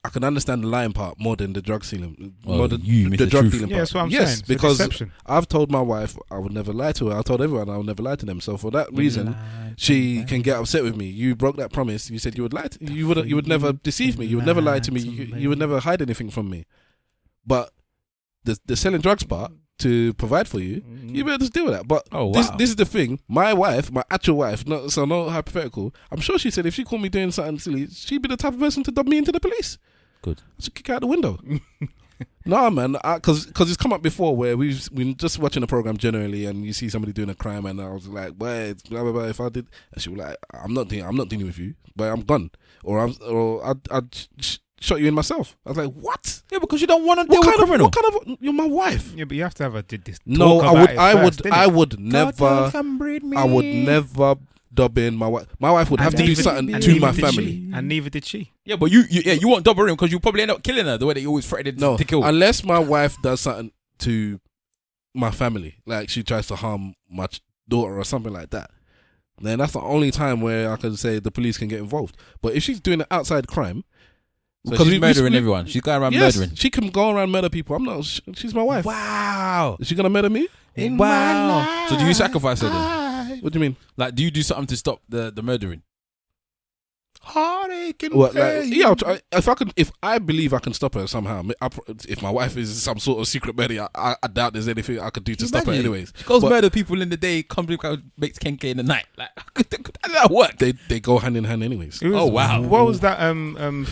I can understand the lying part more than the drug dealing. More than you, the Mr. drug Truth. dealing Yeah, part. that's what I'm yes, saying. It's a because deception. I've told my wife I would never lie to her. I told everyone I would never lie to them. So for that reason, she can get upset with me. You broke that promise. You said you would lie. You would never deceive me. You would never lie to me. You would never hide anything from me. But the selling drugs part to provide for you, you better just deal with that. But this is the thing. My wife, my actual wife, not hypothetical. I'm sure she said if she caught me doing something silly, she'd be the type of person to dub me into the police. Good. I should kick her out the window. Nah, man, because it's come up before where we've been just watching a program generally, and you see somebody doing a crime, and I was like, "Boy, it's blah blah blah." If I did, and she was like, "I'm not dealing with you, but I'm gone, or I'd shot you in myself." I was like, "What? Yeah, because you don't want to deal with a criminal. What kind of? You're my wife." Yeah, but you have to have a did this. No, talk about it first, I innit? would never dub in my wife. My wife would have to do something to my family. And neither did she. Yeah, but you won't double him because you probably end up killing her the way that you always threatened No, to kill. unless my wife does something to my family, like she tries to harm my daughter or something like that, then that's the only time where I can say the police can get involved. But if she's doing an outside crime, So she's murdering everyone. She's going around murdering. She can go around murder people. I'm not. She's my wife. Wow. Is she gonna murder me? Wow. So do you sacrifice her then? What do you mean? Like, do you do something to stop the murdering? Heartache and What? Like, pain. yeah. If I believe I can stop her somehow. If my wife is some sort of secret murder, I doubt there's anything I could do to stop her. Imagine. Anyways, She goes But- murder people in the day, comes makes kenke in the night. Like, how did that work? they go hand in hand. Anyways. Oh, wow. What was that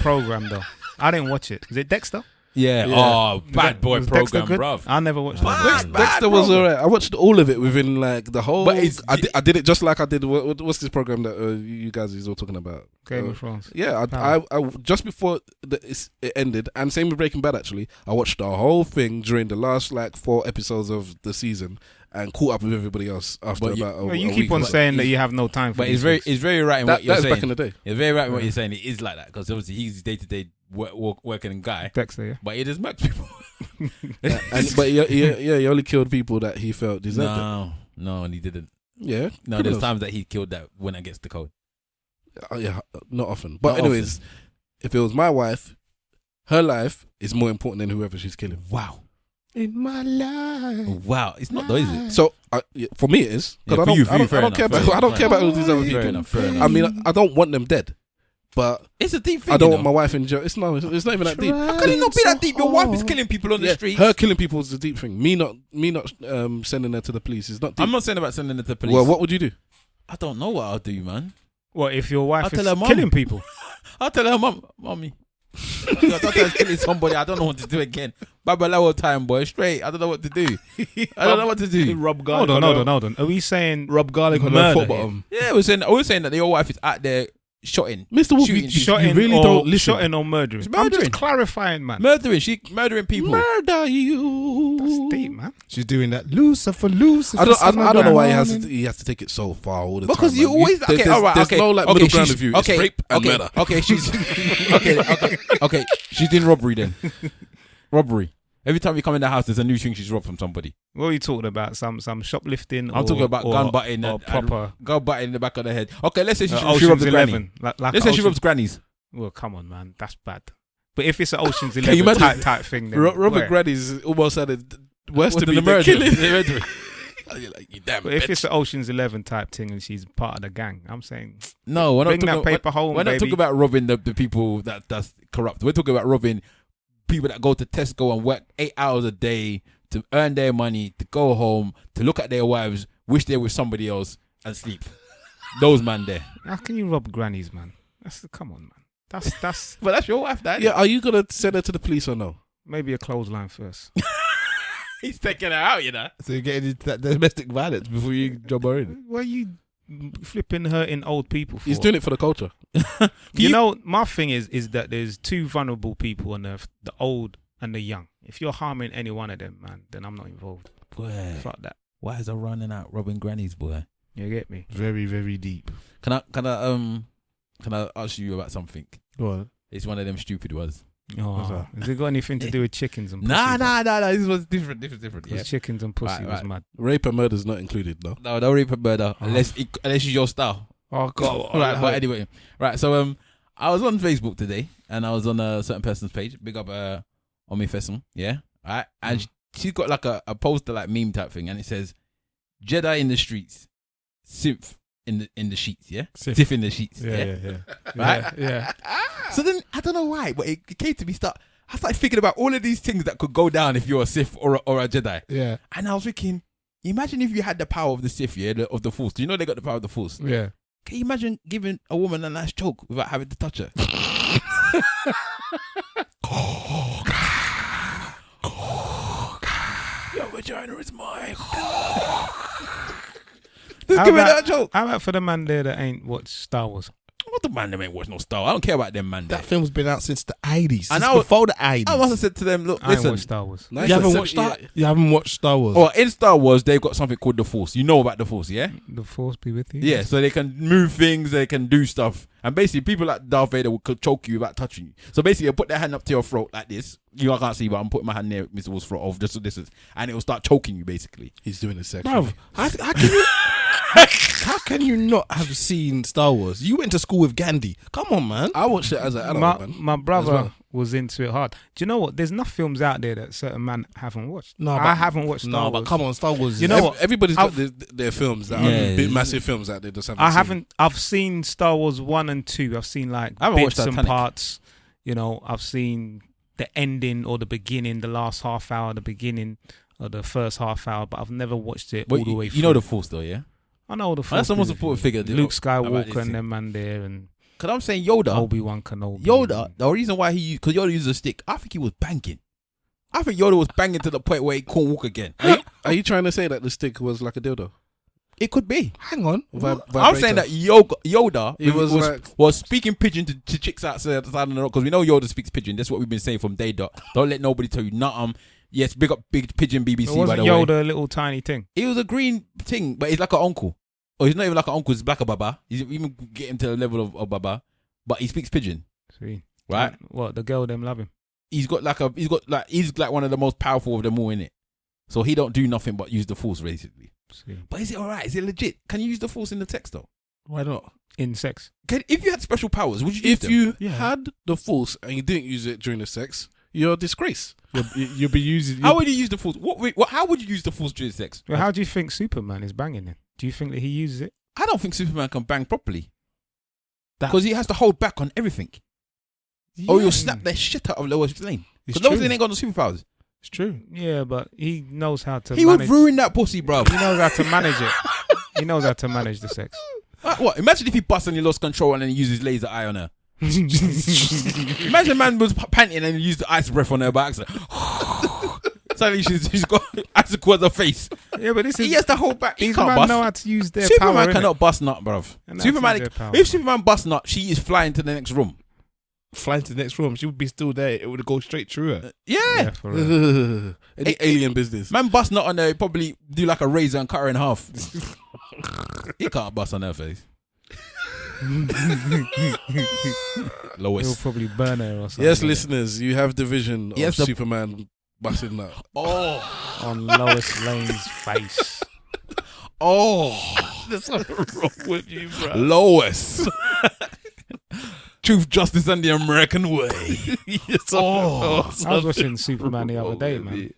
program though? I didn't watch it. Is it Dexter? Yeah. Yeah. Oh, bad boy Was Dexter program, good? bruv. I never watched Bad, that. bad. Dexter was bro. alright. I watched all of it within like the whole. But it's- I did it just like I did. What's this program that you guys is all talking about? Game of Thrones. Yeah, Power. I just before it ended, and same with Breaking Bad. Actually, I watched the whole thing during the last like 4 episodes of the season, and caught up with everybody else after But you- about a, Well, you a keep week. on But saying that you have no time for But it's these things. very right in what you're that's saying. back in the day. It's very right in what you're saying. It is like that because obviously he's day to day working guy, Dexter, yeah. but he just murks people. But he only killed people that he felt deserved it. No, and he didn't. Yeah, No, criminals. there's times that he killed that went against the code. Yeah, not often. But Not anyways, if it was my wife, her life is more important than whoever she's killing. Wow. In my life. Wow. It's not though, is it? So for me, it is Yeah, because for I you, don't fair care enough, about fair I don't enough. care about all these other people. Fair enough, fair enough. I mean, I don't want them dead, but It's a deep thing. I don't you want my wife in jail. It's not even that deep. How can it not be that deep? Your wife is killing people on the Yeah, street. her killing people is the deep thing. Me not sending her to the police is not deep. I'm not saying about sending it to the police. Well, what would you do? I don't know what I'll do, man. What if your wife I'll tell is her mum. killing people? I'll tell her, mommy. I thought I was killing somebody. I don't know what to do again. Babalawo time, boy. Straight. I don't know what to do. I don't know what to do. Rob garlic. Hold on. Are we saying Rob garlic on the murder foot bottom. Yeah, we're saying that your wife is out there shotting, Mr. Wolf, shooting, you shotting really or don't listen. shotting or murdering? It's I'm murdering. just clarifying, man. murdering. She murdering people. Murder you. That's deep, man. She's doing that. Lucifer. I don't know why he has to take it so far all the time. Because you man. always There's- okay. All right. There's Okay. no like okay, middle ground she's- of you. Okay. It's rape and okay. murder. Okay. She's okay. She's doing robbery then. Robbery. Every time you come in the house, there's a new thing she's robbed from somebody. What are you talking about? Some shoplifting? I'm talking about gun butting or and proper. gun butting in the back of the head. Okay, let's say she Ocean's robs a granny. 11. Like Let's say she robs grannies. Well, come on, man. That's bad. But if it's an Ocean's Can you 11 imagine? type thing, then Robert where? Granny's almost had it worse to Than be the than murder. killing. The murderer. You're like, you damn But if bitch. it's an Ocean's 11 type thing and she's part of the gang, I'm saying No, we're not bring talking that paper home, We're not baby. talking about robbing the people that's corrupt. We're talking about robbing people that go to Tesco and work 8 hours a day to earn their money, to go home, to look at their wives, wish they were with somebody else, and sleep. Those man there. How can you rob grannies, man? Come on, man. That's But that's your wife, Dad. Yeah, are you gonna send her to the police or no? maybe a clothesline first. He's taking her out, you know. So you're getting into that domestic violence before you job her in. What are you flipping hurting old people for? He's doing it for the culture. You know, my thing is that there's two vulnerable people on earth, the old and the young. If you're harming any one of them, man, then I'm not involved. Boy, Fuck that. why is I running out robbing grannies, boy? You get me? Very, very deep. Can I ask you about something? Go on. It's one of them stupid ones. Oh, has it got anything to do with chickens and pussy? Nah. This was different. Because Yeah. chickens and pussy was Right. mad. Rape and murder is not included, no. No, don't rape and murder unless it's your style. Oh, God. Right, but anyway, right. So I was on Facebook today, and I was on a certain person's page. Big up Omi Fesson, yeah. Right, and she's got like a poster like meme type thing, and it says Jedi in the streets, Synth in the sheets, yeah. Sif in the sheets, Yeah. Right? Yeah. So then I don't know why, but it came to me. I started thinking about all of these things that could go down if you're a Sith or a Jedi. Yeah. And I was thinking, imagine if you had the power of the Sith, of the Force. Do you know they got the power of the Force? Yeah. Can you imagine giving a woman a nice choke without having to touch her? Your vagina is mine. Just give me that choke. How about for the man there that ain't watched Star Wars? What the man them ain't watch no Star Wars. I don't care about them man there. That film's been out since the 80s. And Since before the 80s. I must have said to them, look, I ain't listen. watched Star Wars. Nice. You haven't watched Star? You haven't watched Star Wars? Or in Star Wars, they've got something called the Force. You know about the Force, yeah? The Force be with you. Yeah, so they can move things, they can do stuff. And basically, people like Darth Vader could choke you without touching you. So basically, they'll put their hand up to your throat like this. You can't see, but I'm putting my hand near Mr. Wolf's throat, just so this is, and it will start choking you, basically. He's doing it sexually. Bruv, how can you not have seen Star Wars? You went to school with Gandhi. Come on, man. I watched it as an adult, man. My brother well. was into it hard. Do you know what? There's enough films out there that certain men haven't watched. No, I haven't watched Star Wars. but come on, Star Wars. You know what? Everybody's got their films that Yeah. are big, massive films that they just haven't I seen. haven't. I've seen Star Wars 1 and 2. I've seen like I haven't watched bits and Titanic. parts. You know, I've seen the ending or the beginning, the last half hour, the beginning or the first half hour, but I've never watched it all the way through. You know the Force, though, yeah? I know the. That's the most Force important figure. Luke about this Skywalker thing. and them man there and Because I'm saying Yoda. Obi-Wan Kenobi. Yoda, the reason why because Yoda used a stick, I think he was banging. I think Yoda was banging to the point where he couldn't walk again. Are you trying to say that the stick was like a dildo? It could be. Hang on. I'm saying that Yoda It was like- was speaking pigeon to chicks outside the road, because we know Yoda speaks pigeon. That's what we've been saying from day dot. Don't let nobody tell you nothing. Yes, big up big pigeon BBC, It wasn't by the Yoda way. a little tiny thing. He was a green thing, but he's like an uncle. Or he's not even like an uncle, he's like a baba. He's even getting to the level of baba. But he speaks pigeon. See, Right? What the girl them love him. He's like one of the most powerful of them all, in it. So he don't do nothing but use the Force, basically. See. But is it alright? Is it legit? Can you use the Force in the text though? Why not? In sex. If you had special powers, would you use If them? you Yeah. had the Force and you didn't use it during the sex, you're a disgrace. You'll be using. How would you use the Force? How would you use the Force during sex? Well, how do you think Superman is banging then? Do you think that he uses it? I don't think Superman can bang properly. Because he has to hold back on everything. Or you'll snap the shit out of Lois Lane. It's Because Lois true. Lane ain't got no superpowers. It's true. Yeah, but he knows how to He manage. would ruin that pussy, bro. He knows how to manage it. He knows how to manage the sex. What? Imagine if he busts and he lost control and then he used his laser eye on her. Imagine a man was panting and he used the ice breath on her by accident. Suddenly she's got icicle on her face. Yeah, but this is He has to hold back. He these can't men bust. know how to use their Superman power. cannot bust nut, bruv. And that's Superman, their power, if man. Superman bust nut, she is flying to the next room. Flying to the next room. She would be still there. It would go straight through her. Yeah. Yeah, for real. Any alien business. Man bust nut on her, he'd probably do like a razor and cut her in half. He can't bust on her face. He'll Lois. probably burn her or something. Yes, listeners, you have the vision Yes, of the- Superman busting that. Oh. On Lois Lane's face. Oh. There's something wrong with you, bro. Lois. Truth, justice, and the American way. Oh, I was watching Superman the other day, man.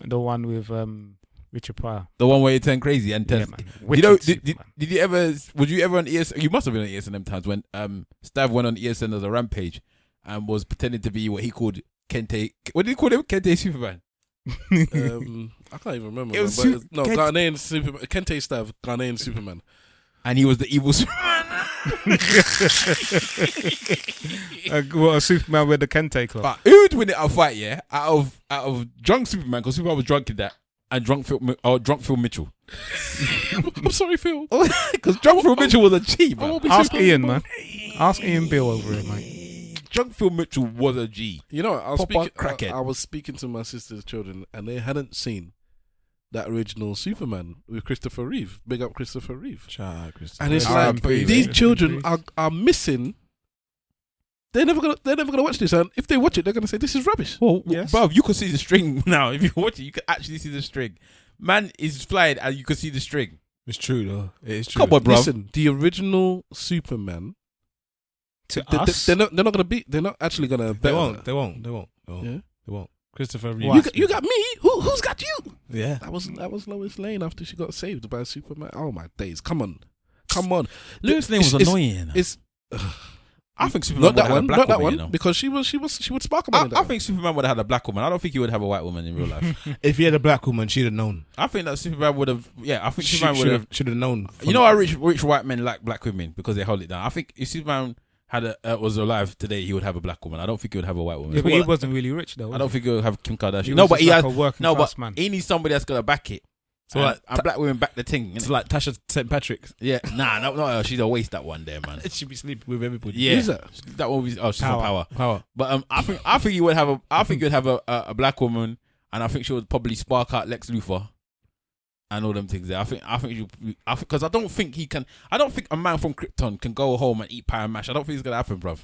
The one with Richard Pryor. The one where you turn crazy and turn. Yeah, man. You know, Wicked did Superman. you ever? Was you ever on ESN? You must have been on ESN them times when Stav went on ESN as a rampage and was pretending to be what he called Kente. What did he call him? Kente Superman. I can't even remember. It was man, but Su- no, Kent- Ghanaian Superman. Kente Stav, Ghanaian Superman. And he was the evil Superman. What, a Superman with the Kente club? But who would win it out fight? Yeah, out of drunk Superman, because Superman was drunk in that, and drunk Phil Mitchell. I'm sorry, Phil. Because drunk Phil Mitchell was a G, man. Ask Ian, man. Ask Ian Bill over it, mate. Drunk Phil Mitchell was a G. You know, I Crackhead. was speaking to my sister's children, and they hadn't seen that original Superman with Christopher Reeve. Big up Christopher Reeve. And it's like these children are missing. They're never gonna watch this, and if they watch it, they're gonna say this is rubbish. Well, yes. bro, you can see the string now. If you watch it, you can actually see the string. Man is flying, and you can see the string. It's true though. It is true. Come on, bro. Listen, the original Superman. Us? They're not gonna be. They're not actually gonna. They won't. Yeah. They won't. Christopher Reeve. You got me. Who's got you? Yeah. That was Lois Lane after she got saved by Superman. Oh my days! Come on. Lois Lane was annoying. I think Superman not that would have one. a black Not that woman, one you know? because she would spark a man. I think Superman would have had a black woman. I don't think he would have a white woman in real life. If he had a black woman, she'd have known. I think that Superman would have. Yeah, I think Superman would have. Should have known. You know how rich white men like black women because they hold it down. I think if Superman was alive today, he would have a black woman. I don't think he would have a white woman. Yeah, but he wasn't really rich though. I don't think he would have Kim Kardashian. He No, was but just he like has. a working No, class but man. he needs somebody that's gonna back it. So and black women back the thing. It's like Tasha St. Patrick's. Yeah, no, she's a waste that one there, man. She'd be sleeping with everybody. Yeah, Who's that? That one was she's from Power. Power. But I think you would have a black woman, and I think she would probably spark out Lex Luthor and all them things there. I think because I don't think a man from Krypton can go home and eat pie and mash. I don't think it's gonna happen, bruv.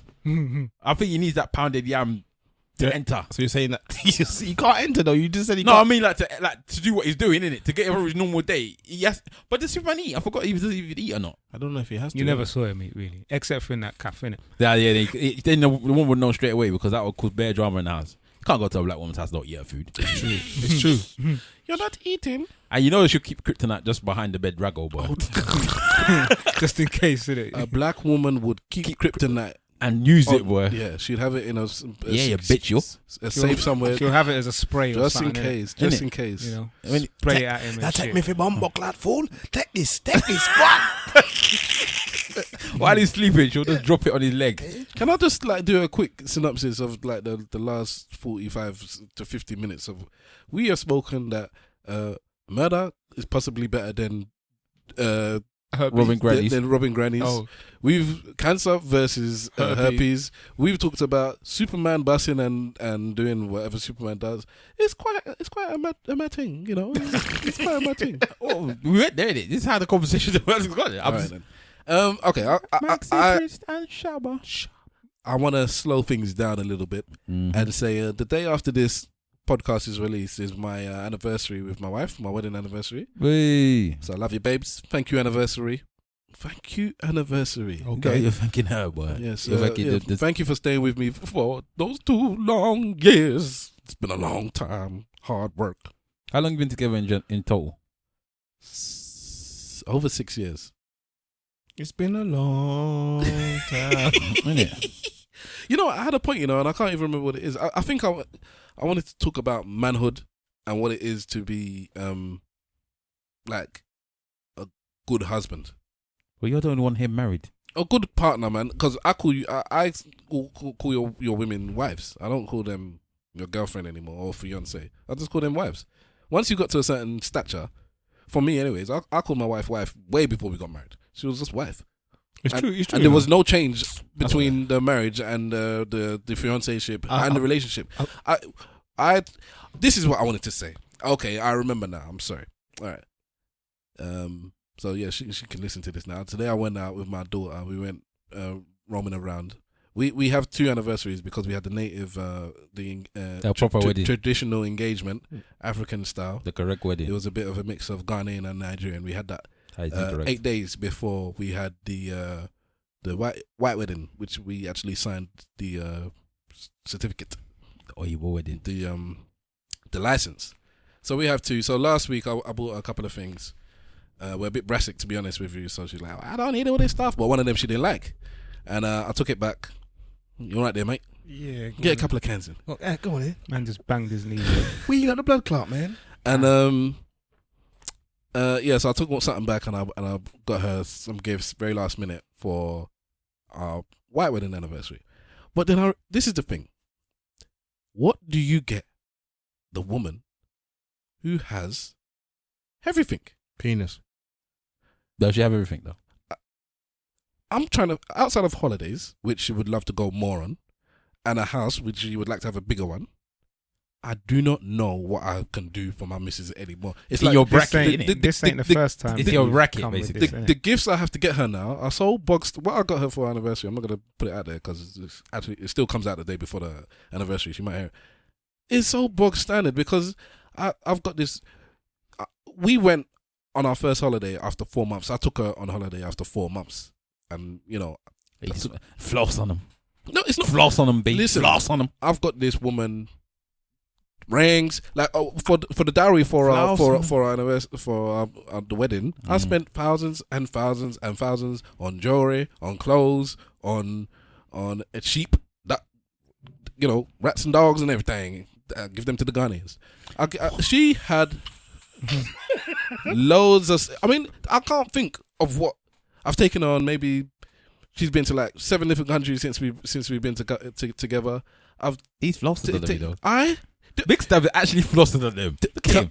I think he needs that pounded yam to enter. So you're saying that you can't enter though? You just said he No, can't. I mean to do what he's doing, innit? To get over his normal day. Yes, but does Superman eat? I forgot if he even eat or not. I don't know if he has to. You never saw him eat really, except for in that cafe, innit? Yeah. Then the woman would know straight away because that would cause bare drama in the house. You can't go to a black woman's house and not eat her food. It's true. It's true. You're not eating. And you know they should keep kryptonite just behind the bed, Rago, boy. Just in case, innit? A black woman would keep kryptonite And use it, boy. Yeah, she'd have it in a you bitch, yo. A safe somewhere. She'll have it as a spray or Just in something, case. innit? Just in case. You know, I mean, spray it at him. Now And take shit. me for bumbo clad fool. Take this. While he's sleeping, she'll just drop it on his leg. Can I just do a quick synopsis of the last 45 to 50 minutes of? We have spoken that murder is possibly better than Robbing grannies. Than robbing grannies. Oh. We've cancer versus herpes. We've talked about Superman busting and doing whatever Superman does. It's quite a mad thing, you know. It's quite a mad thing. Oh, we went there. This is how the conversation has gone. All right, then. Okay. I want to slow things down a little bit and say the day after this podcast is released is my anniversary with my wife, my wedding anniversary. Hey. So I love you, babes. Thank you, anniversary. Okay, you're thanking her, boy. Yes. Thank you for staying with me for those 2 long years. It's been a long time, hard work. How long you been together in total? Over 6 years. It's been a long time. Isn't it? You know, I had a point, and I can't even remember what it is. I think I wanted to talk about manhood and what it is to be like a good husband. Well, you're the only one here married. A good partner, man. Because I call you, I call your women wives. I don't call them your girlfriend anymore or fiance. I just call them wives. Once you got to a certain stature, for me, anyways, I called my wife way before we got married. She was just wife. It's true. And there was no change between the marriage and the fiancéship and the relationship. This is what I wanted to say. Okay, I remember now. I'm sorry. All right. So yeah, she can listen to this now. Today I went out with my daughter. We went roaming around. We have 2 anniversaries because we had the native, proper wedding, traditional engagement, African style. The correct wedding. It was a bit of a mix of Ghanaian and Nigerian. We had that 8 days before we had the white wedding, which we actually signed the certificate. The Oyibo wedding. The license. So we have 2. So last week I bought a couple of things. We're a bit brassic, to be honest with you. So she's like, I don't need all this stuff. But one of them she didn't like. And I took it back. You all right there, mate? Yeah. Get a couple of cans in. Oh, go on, Man just banged his knee. Where you got the blood clot, man? And So I took something back and I got her some gifts very last minute for our white wedding anniversary. But then this is the thing. What do you get the woman who has everything? Penis. Does she have everything though? I'm trying to, outside of holidays, which she would love to go more on, and a house, which she would like to have a bigger one, I do not know what I can do for my missus anymore. It's like your This bracket. ain't, this ain't the first time. it's that your you've racket, come with basically. this, innit? the gifts I have to get her now are so boxed. What I got her for her anniversary, I'm not going to put it out there because it still comes out the day before the anniversary. She might hear it. It's so bog standard because I've got this. We went on our first holiday after 4 months. I took her on holiday after 4 months. And, Floss on them. no, it's not. Floss on them, baby. Listen, Floss on them. I've got this woman rings like for the dowry for our anniversary for the wedding. I spent thousands and thousands and thousands on jewelry, on clothes, on a sheep that rats and dogs and everything. Give them to the Ghanaians. She had loads of. I mean, I can't think of what I've taken on. Maybe she's been to like 7 different countries since we've been together. He's flossing on them, though. Big Stav actually flossing on them.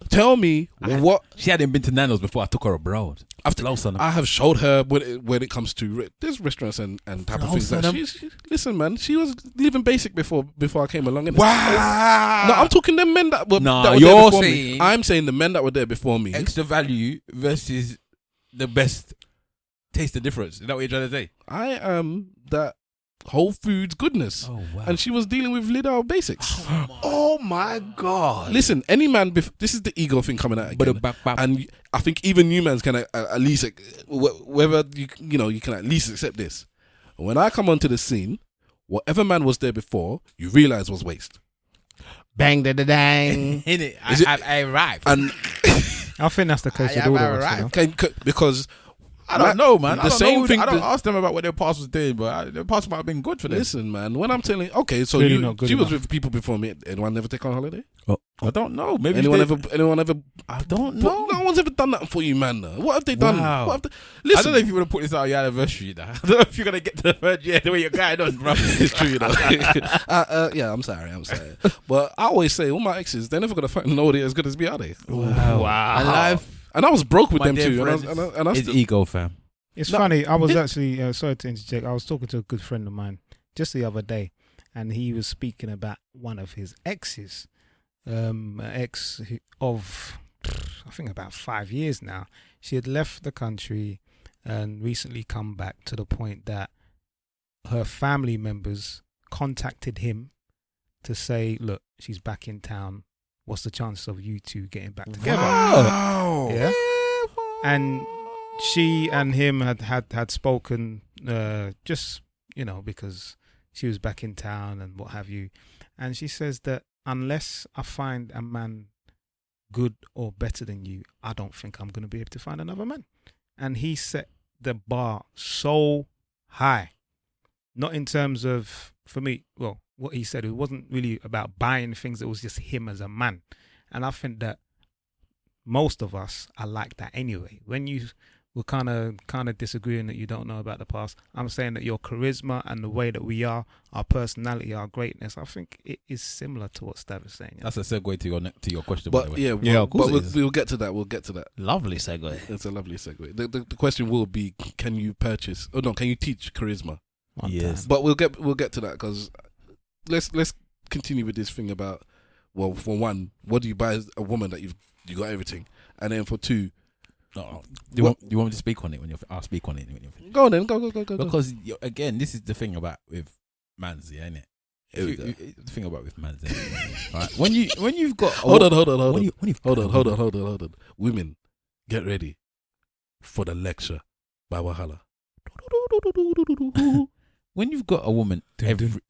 Tell me what She hadn't been to Nano's before I took her abroad. Floss on them. I have showed her when it comes to there's restaurants and type of things. Listen, man, she was living basic before I came along. Wow. No, I'm talking the men that were there you're before saying me. I'm saying the men that were there before me. extra value versus the best. Taste the difference. Is that what you're trying to say? I am that Whole Foods goodness. Oh wow. And she was dealing with Lidl basics. Oh my God. Listen, any man, this is the ego thing coming out again. And I think even you mans can at least, whether you can at least accept this. When I come onto the scene, whatever man was there before, you realise was waste. Bang da da dang. In it, I arrived. And I think that's the case with all of us. because I don't know, man. The same thing. I don't ask them about what their past was doing, but their past might have been good for them. Listen, man. When I'm telling, okay, so Really not good she was enough. with people before me. Anyone never take on holiday? I don't know. Maybe Anyone ever? I don't know. No one's ever done that for you, man. What have they done? Wow. What have they, I listen, don't know if you want to put this out on your anniversary. Now. I don't know if you're gonna get to the third year the way you're going on, bro. it's true, yeah, I'm sorry. But I always say, all my exes, they're never gonna find nobody as good as me, are they? Wow. And I was broke with My them dear too. friends, And I it's still, ego, fam. It's funny. I was actually sorry to interject. I was talking to a good friend of mine just the other day, and he was speaking about one of his exes, an ex of I think about 5 years now. She had left the country and recently come back to the point that her family members contacted him to say, "Look, she's back in town. What's the chances of you two getting back together?" wow. Yeah, and she and him had spoken just because she was back in town and what have you, and she says that unless I find a man good or better than you, I don't think I'm going to be able to find another man. And he set the bar so high, not in terms of, for me, well, what he said, it wasn't really about buying things, it was just him as a man. And I think that most of us are like that anyway. When you we're kind of disagreeing that you don't know about the past, I'm saying that your charisma and the way that we are, our personality, our greatness, I think it is similar to what Stav is saying. That's a segue to your question. But by the way. of course we'll get to that. We'll get to that. Lovely segue. It's a lovely segue. The question will be: can you purchase? Oh no, can you teach charisma? Yes. But we'll get to that because let's continue with this thing about, well, for one, what do you buy as a woman that you got everything, and then for two. No, do you want me to speak on it I'll speak on it when you're Go on then, go. Because again, this is the thing about with mans, yeah, innit? The thing about with mans, right? When you've got hold on. Women, get ready for the lecture by Wahala. When you've got a woman,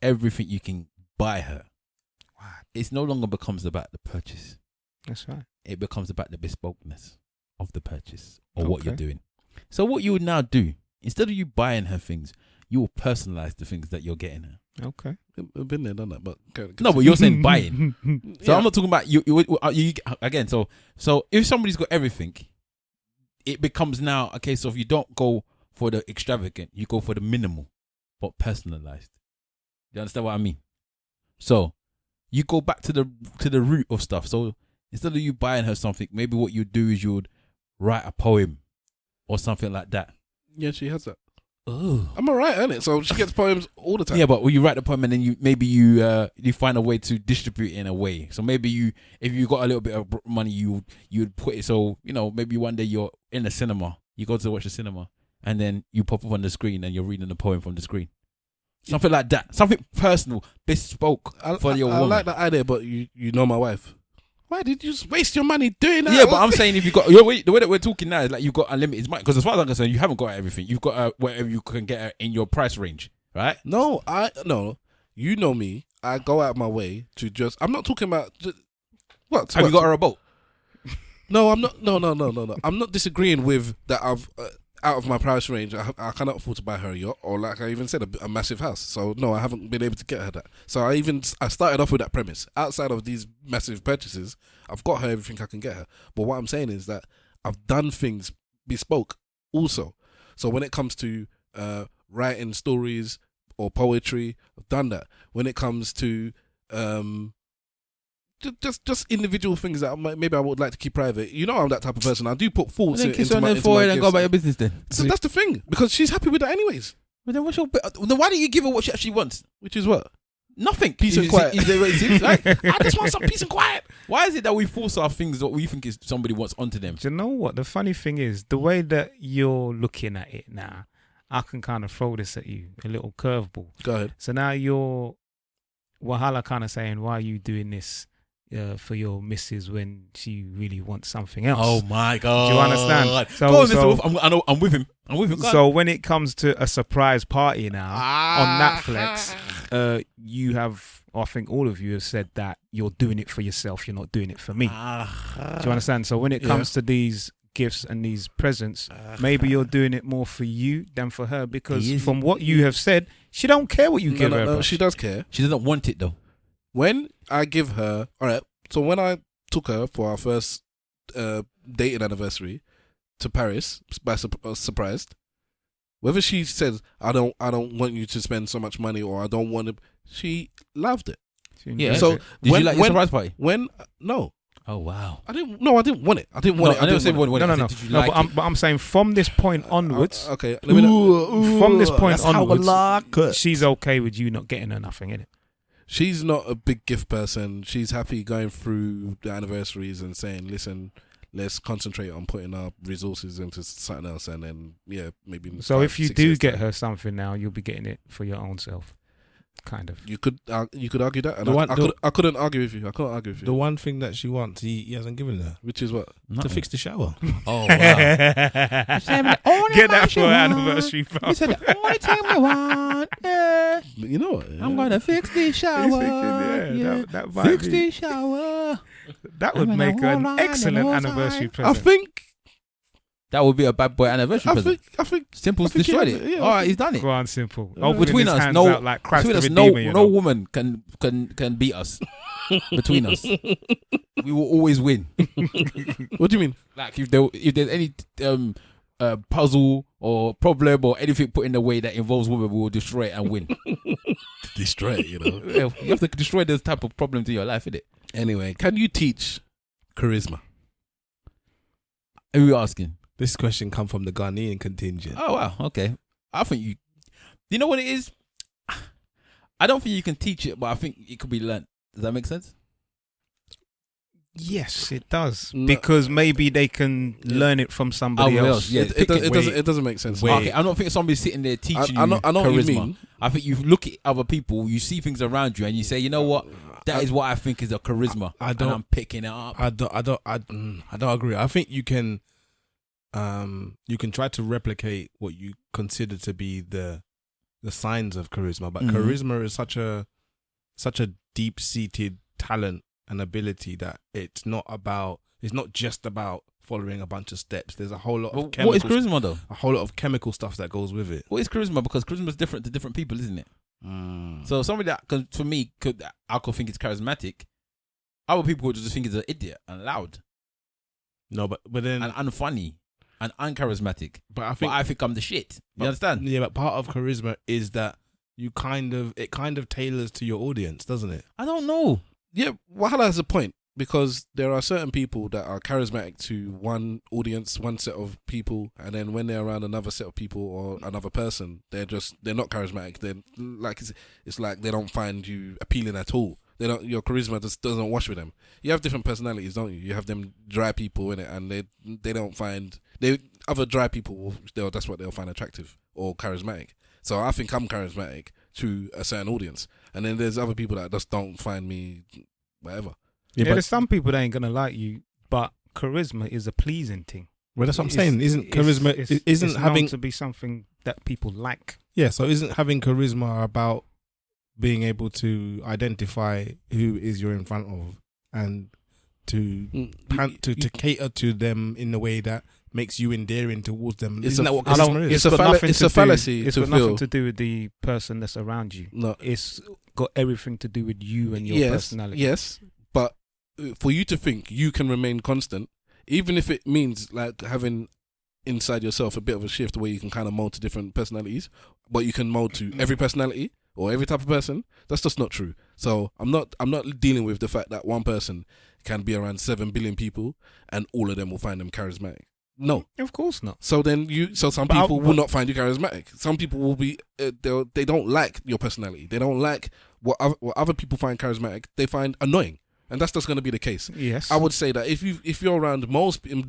everything you can buy her, it no longer becomes about the purchase. That's right. It becomes about the bespokeness of the purchase or what you're doing. So what you would now do, instead of you buying her things, you will personalize the things that you're getting her. Okay. I've been there, done that, but no, but you're saying buying. So Yeah. I'm not talking about you again. So if somebody's got everything, it becomes now a case of you don't go for the extravagant, you go for the minimal, but personalized. Do you understand what I mean? So you go back to the root of stuff. So instead of you buying her something, maybe what you do is you would write a poem or something like that. Yeah, she has that. Oh, I'm alright, isn't it? So she gets poems all the time. yeah, but when you write the poem and then you find a way to distribute it in a way. So maybe if you got a little bit of money, you'd put it. So maybe one day you're in the cinema, you go to watch the cinema, and then you pop up on the screen and you're reading the poem from the screen. Something like that. Something personal, bespoke for your woman. I like that idea, but you know my wife. Why did you just waste your money doing that? Yeah, but I'm saying if you got the way that we're talking now is like you've got unlimited money. Because as far as I'm concerned, you haven't got everything. You've got whatever you can get in your price range, right? No. You know me. I go out my way to just. I'm not talking about. What? Have you got her a boat? No, I'm not. No. I'm not disagreeing with that. I've out of my price range. I cannot afford to buy her a yacht, or like I even said, a massive house. So no, I haven't been able to get her that. So I started off with that premise. Outside of these massive purchases, I've got her everything I can get her. But what I'm saying is that I've done things bespoke also. So when it comes to writing stories or poetry, I've done that. When it comes to just individual things that maybe I would like to keep private. I'm that type of person. I do put thoughts Then into kiss her on my the forehead and gifts. go about your business then. So that's the thing, because she's happy with that anyways. But then then why don't you give her what she actually wants? Which is what? Nothing. Peace and quiet. Like, I just want some peace and quiet. Why is it that we force our things what we think is somebody wants onto them? Do you know what? The funny thing is, the way that you're looking at it now, I can kind of throw this at you, a little curveball. Go ahead. So now you're Wahala kind of saying, why are you doing this for your missus when she really wants something else? Oh my God. Do you understand? So, go on, Mr. Wolf. I'm with him. So when it comes to a surprise party now on Netflix, you have, I think all of you have said that you're doing it for yourself. You're not doing it for me. Do you understand? So when it comes to these gifts and these presents, maybe you're doing it more for you than for her, because from what you have said, she don't care what you give her. No, she does care. She doesn't want it though. When I give her, all right. So when I took her for our first dating anniversary to Paris by surprised, whether she says I don't want you to spend so much money, or I don't want to, she loved it. Yeah. So did you like your surprise party? No. Oh wow. I didn't want it. I didn't want it. I didn't say want it. No. Did you like it? But I'm saying from this point onwards. Okay. From this point onwards, like it. she's okay with you not getting her nothing, innit? She's not a big gift person. She's happy going through the anniversaries and saying, listen, let's concentrate on putting our resources into something else, and then maybe. So if you do get her something now, you'll be getting it for your own self, kind of. You could argue that, and I couldn't argue with you. I couldn't argue with you. The one thing that she wants, he hasn't given her, Which is what? to fix the shower. Oh wow. Get that for her anniversary, bro. You said the only thing we want. Yeah. You know what? I'm gonna fix the shower. That Fix the shower. That would make her an excellent anniversary I present. think. That would be a bad boy anniversary present. I think. Simple's I think destroyed he it. has it, yeah. All right, he's done it. Go on, Simple. Between us, no, like Christ between the us, no, Redeemer, you no know. woman can beat us. Between us, we will always win. What do you mean? Like if there's any puzzle or problem or anything put in the way that involves women, we will destroy it and win. Destroy it, You have to destroy those type of problems in your life, innit? Anyway, can you teach charisma? Who are you asking? This question come from the Ghanaian contingent. Oh wow, okay. I think you know what it is? I don't think you can teach it, but I think it could be learned. Does that make sense? Yes, it does. No. Because maybe they can learn it from somebody else. Yeah, It doesn't make sense. Okay, I don't think somebody's sitting there teaching I know you what you charisma. mean. I think you look at other people, you see things around you, and you say, you know what? That is what I think is a charisma. And I'm picking it up. I don't agree. I think you can try to replicate what you consider to be the signs of charisma, but charisma is such a deep-seated talent and ability that it's not just about following a bunch of steps. There's a whole lot of chemical. What is charisma though? A whole lot of chemical stuff that goes with it. What is charisma? Because charisma is different to different people, isn't it? So somebody that for me I could think it's charismatic. Other people would just think it's an idiot and loud. No, but then and unfunny. and uncharismatic. But I But I think I'm the shit. You understand? Yeah, but part of charisma is that it kind of tailors to your audience, doesn't it? I don't know. Yeah, Wahala has a point, because there are certain people that are charismatic to one audience, one set of people, and then when they're around another set of people or another person, they're not charismatic. They're like it's like they don't find you appealing at all. Your charisma just doesn't wash with them. You have different personalities, don't you? You have them dry people in it, and they don't find other dry people. That's what they'll find attractive or charismatic. So I think I'm charismatic to a certain audience, and then there's other people that just don't find me whatever. Yeah, there's some people that ain't gonna like you, but charisma is a pleasing thing. Well, that's what I'm saying. Isn't charisma isn't it's having known to be something that people like? Yeah, so isn't having charisma about being able to identify who is you're in front of and to cater to them in a way that makes you endearing towards them? Isn't that what charisma is? It's a fallacy. It's got nothing to do with the person that's around you. No, it's got everything to do with you and your personality. Yes, but for you to think you can remain constant, even if it means like having inside yourself a bit of a shift where you can kind of mold to different personalities, but you can mold to every personality or every type of person, that's just not true. So I'm not dealing with the fact that one person can be around 7 billion people and all of them will find them charismatic. No, of course not. So then some people will not find you charismatic. Some people will be they don't like your personality. They don't like what other people find charismatic. They find annoying, and that's just going to be the case. Yes, I would say that if you're around the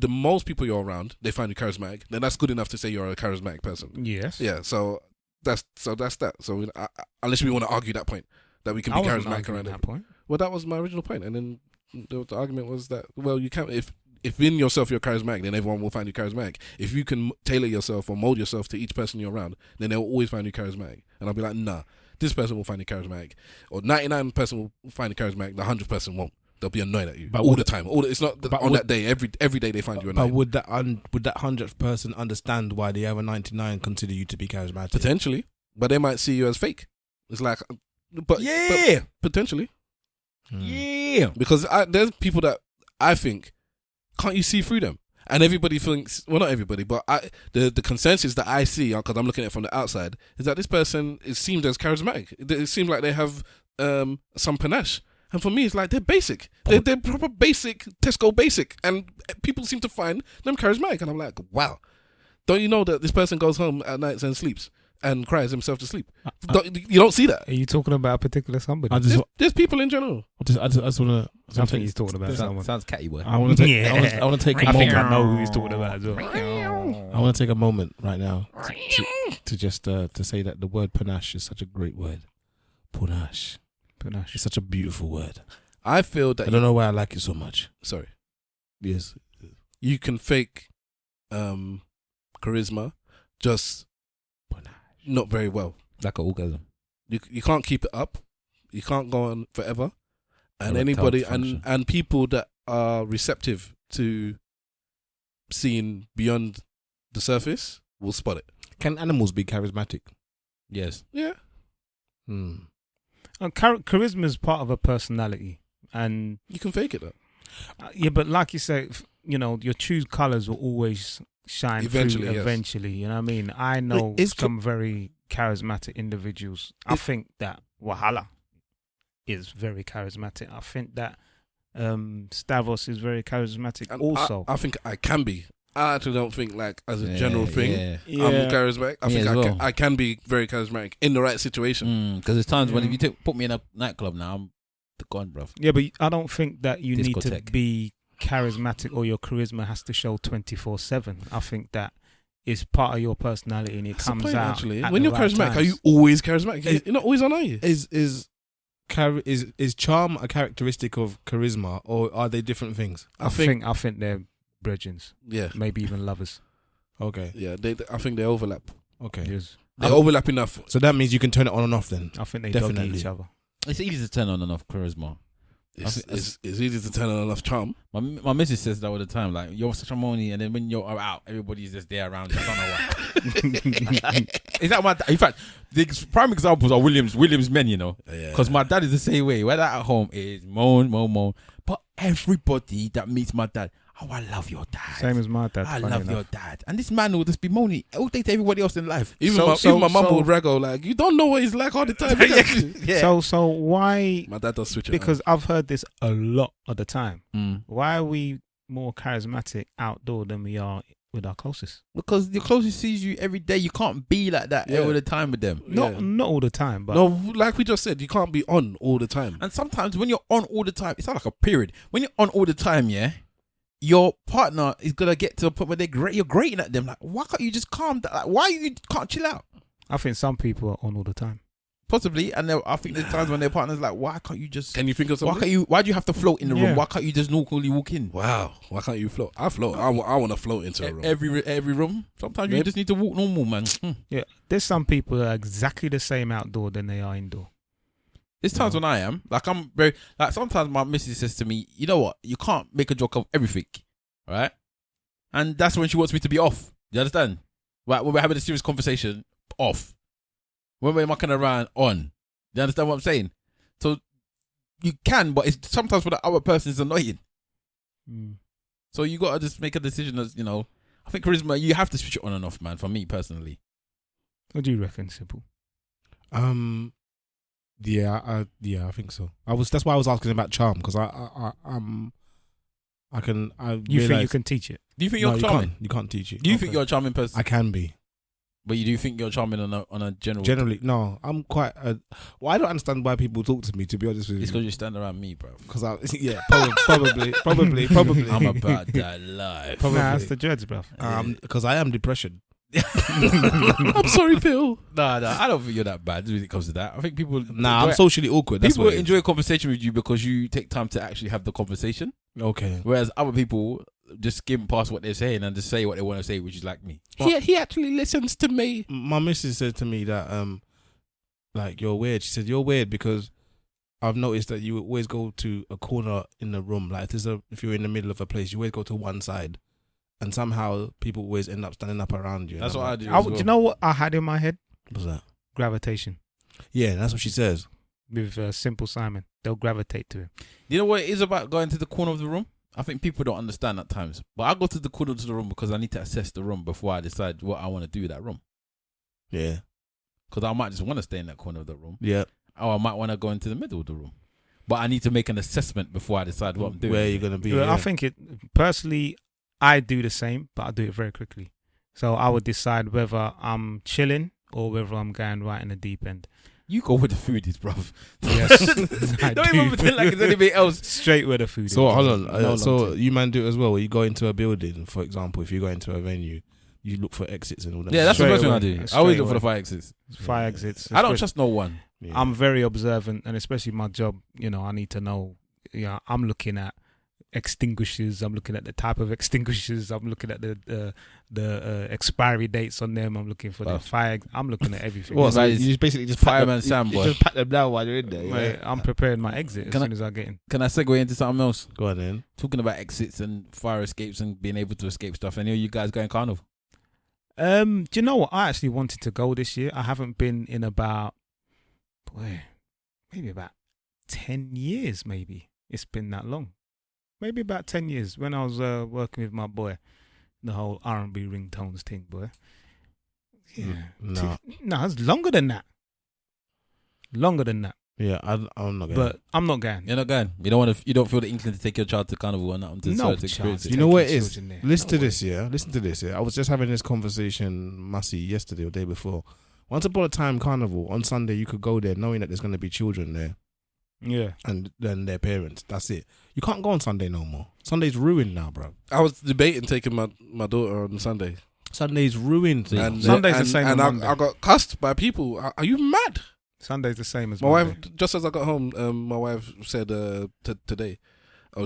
most people you're around, they find you charismatic. Then that's good enough to say you're a charismatic person. Yes. Yeah. So that's that. So unless we want to argue that point that we can be charismatic around that point. Well, that was my original point, and then the argument was that you can't if in yourself you're charismatic, then everyone will find you charismatic. If you can tailor yourself or mold yourself to each person you're around, then they'll always find you charismatic. And I'll be like, nah, this person will find you charismatic, or 99% will find you charismatic. The 100th person won't. They'll be annoyed at you all the time. It's not on that day. Every day they find you annoying. But would that 100th person understand why the other 99 consider you to be charismatic? Potentially, but they might see you as fake. It's like, but potentially, because there's people that I think. Can't you see through them? And everybody thinks, well, not everybody, but the consensus that I see, because I'm looking at it from the outside, is that this person seems as charismatic. It seems like they have some panache. And for me, it's like they're basic. They're proper basic, Tesco basic. And people seem to find them charismatic. And I'm like, wow. Don't you know that this person goes home at night and sleeps and cries himself to sleep? You don't see that. Are you talking about a particular somebody? There's people in general. I just want to. I think he's talking about someone. Sounds catty boy. I want to take. I want to take a moment. I think I know who he's talking about as well. I want to take a moment right now to just to say that the word panache is such a great word. Panache. It's such a beautiful word. I feel that I don't know why I like it so much. Sorry. Yes. You can fake charisma, just not very well. Like an orgasm. You can't keep it up. You can't go on forever. And anybody and people that are receptive to seeing beyond the surface will spot it. Can animals be charismatic? Yes. Yeah. Charisma is part of a personality, and you can fake it though. Yeah, but like you say, your true colours will always shine eventually. Yes. You know what I mean? I know some very charismatic individuals. I think that Wahala is very charismatic. I think that Stavros is very charismatic and also. I think I can be. I actually don't think like as a general thing I'm charismatic. I think I can be very charismatic in the right situation. Because there's times when if you put me in a nightclub now, I'm gone, bruv. Yeah, but I don't think that you need to be charismatic or your charisma has to show 24/7. I think that is part of your personality and it comes out. Actually, when you're charismatic, are you always charismatic? You're not always on, are you? Is charm a characteristic of charisma, or are they different things? I think they're brethrens. Yeah, maybe even lovers. Okay. Yeah, I think they overlap. Okay. Yes. They overlap enough. So that means you can turn it on and off then. I think they definitely each other. It's easy to turn on and off charisma. It's easy to turn on and off charm. My missus says that all the time. Like, you're such a money, and then when you're out, everybody's just there around you. I don't know why. Is that my dad? In fact, the prime examples are William's men, because my dad is the same way. Whether at home is moan. But everybody that meets my dad, Oh, I love your dad. Same as my dad. I funny love enough. your dad. And this man will just be moaning all day to everybody else in life. Even my mum would raggle like, you don't know what he's like all the time. Yeah. So why? My dad does switch it. Because I've heard this a lot of the time. Mm. Why are we more charismatic outdoor than we are with our closest? Because your closest sees you every day. You can't be like that all the time with them. Not all the time, but no, like we just said, you can't be on all the time. And sometimes when you're on all the time, it's not like a period. When you're on all the time, yeah, your partner is gonna get to a point where you're grating at them. Like, why can't you just calm down? Like, why you can't chill out? I think some people are on all the time. Possibly, and I think there's times when their partner's like, why can't you just? Can you think of something? Why do you have to float in the room? Why can't you just normally walk in? Wow, why can't you float? I float. I want to float into a room. Every room. Sometimes you just need to walk normal, man. Yeah, there's some people that are exactly the same outdoor than they are indoor. There's times when I am like, I'm very like, sometimes my missus says to me, you know what, you can't make a joke of everything, right? And that's when she wants me to be off. Do you understand? Right, when we're having a serious conversation, off. When we're mucking around, on. Do you understand what I'm saying? So you can, but it's sometimes for the other person is annoying. So you gotta just make a decision as, you know. I think charisma, you have to switch it on and off, man. For me personally. What do you reckon, Sybil? Yeah, I think so. That's why I was asking about charm, because You think you can teach it? Do you think you're charming? You can't teach it. Do you think you're a charming person? I can be. But you do think you're charming on a general? Generally, no. I'm quite. Well, I don't understand why people talk to me. To be honest with you, It's because you stand around me, bro. Because probably. I'm about that life. Nah, that's the dreads, bro. Because I am depression. I'm sorry, Phil. Nah, I don't think you're that bad when it comes to that. I think people. I'm socially awkward. That's People what it is. enjoy a conversation with you because you take time to actually have the conversation. Okay. Whereas other people just skim past what they're saying and just say what they want to say, which is like me. He actually listens to me. My missus said to me that like, you're weird. She said, you're weird because I've noticed that you always go to a corner in the room. Like, if you're in the middle of a place, you always go to one side, and somehow people always end up standing up around you. That's what I do. Do you know what I had in my head? What's that? Gravitation. Yeah, that's what she says. With Simple Simon, they'll gravitate to him. You know what it is about going to the corner of the room? I think people don't understand at times. But I go to the corner of the room because I need to assess the room before I decide what I want to do with that room. Yeah. Because I might just want to stay in that corner of the room. Yeah. Or I might want to go into the middle of the room. But I need to make an assessment before I decide what I'm doing. Where you're going to be. I think personally, I do the same, but I do it very quickly. So I would decide whether I'm chilling or whether I'm going right in the deep end. You go where the food is, bruv. Yes. Don't even pretend like it's anything else. Straight where the food is. So hold on. No So long you man do it as well. Where you go into a building, for example, if you go into a venue, you look for exits and all that. Yeah, that's the Straight first thing I away. do. I Straight always look away. for the fire exits. Fire exits. I don't trust no one. Yeah. I'm very observant, and especially my job, I need to know. I'm looking at extinguishers. I'm looking at the type of extinguishers. I'm looking at the expiry dates on them. I'm looking for the fire. I'm looking at everything. What? So Guys, you just basically just Fireman Sam, boy. just pat them down while you're in there. Mate, Yeah? I'm preparing my exit as soon as I get in. Can I segue into something else? Go on then. Talking about exits and fire escapes and being able to escape stuff. Any of you guys going carnival? Do you know what? I actually wanted to go this year. I haven't been in about, maybe about 10 years. Maybe it's been that long. Maybe about 10 years when I was working with my boy, the whole R&B ringtones thing, boy. Yeah, No. It's longer than that. Longer than that. Yeah, I'm not going. But I'm not going. You're not going. You don't want to. You don't feel the inkling to take your child to carnival or nothing to No experience chance. it. You know what it Taking is? children there. Listen No to way. this, yeah. Listen to this, yeah. I was just having this conversation, Massey, yesterday or day before. Once upon a time, carnival on Sunday, you could go there knowing that there's going to be children there. Yeah. And then their parents. That's it. You can't go on Sunday no more. Sunday's ruined now, bro. I was debating taking my daughter on Sunday. Sunday's ruined. And Sunday's the same And as Monday. I got cussed by people. Are you mad? Sunday's the same as My Monday. wife, just as I got home, my wife said today,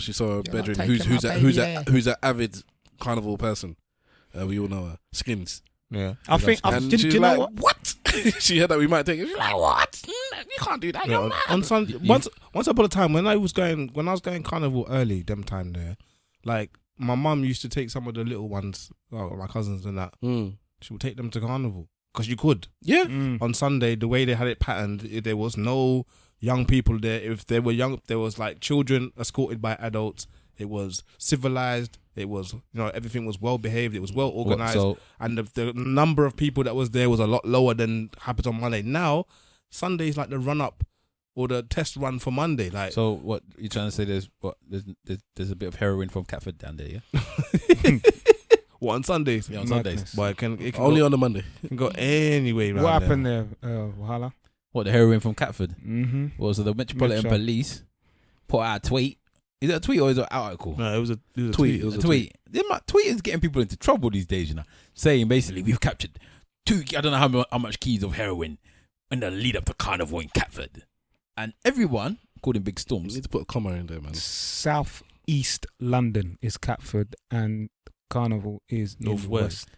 she saw a bedroom not who's taking who's an avid carnival person. We all know her. Skins. Yeah. I think. And Do she's you know like, what? she heard that we might take it. She's like, what? You can't do that. Yeah, You're mad. on Sunday, once upon a time when I was going carnival early, them time there, like my mum used to take some of the little ones, my cousins and that. She would take them to carnival because you could. Yeah. On Sunday, the way they had it patterned, there was no young people there. If they were young, there was like children escorted by adults, It was civilized. It was, everything was well behaved. It was well organized. So And the number of people that was there was a lot lower than happens on Monday. Now, Sunday is like the run up or the test run for Monday. Like, so what you trying to say? There's a bit of heroin from Catford down there, yeah. what, on Sundays? Yeah, on Madness. Sundays. But it can Only go, on the Monday. it can go anyway. What happened there, Wahala? What, the heroin from Catford? Mm-hmm. Well, so the Metropolitan Metro. Police put out a tweet. Is it a tweet or is it an article? No, it was a Tweet. tweet. It was A tweet. Tweet is getting people into trouble these days, saying basically we've captured I don't know how much keys of heroin in the lead up to Carnival in Catford, and everyone called Big You Storms. need to put a comma in there, man. South East London is Catford and Carnival is Northwest.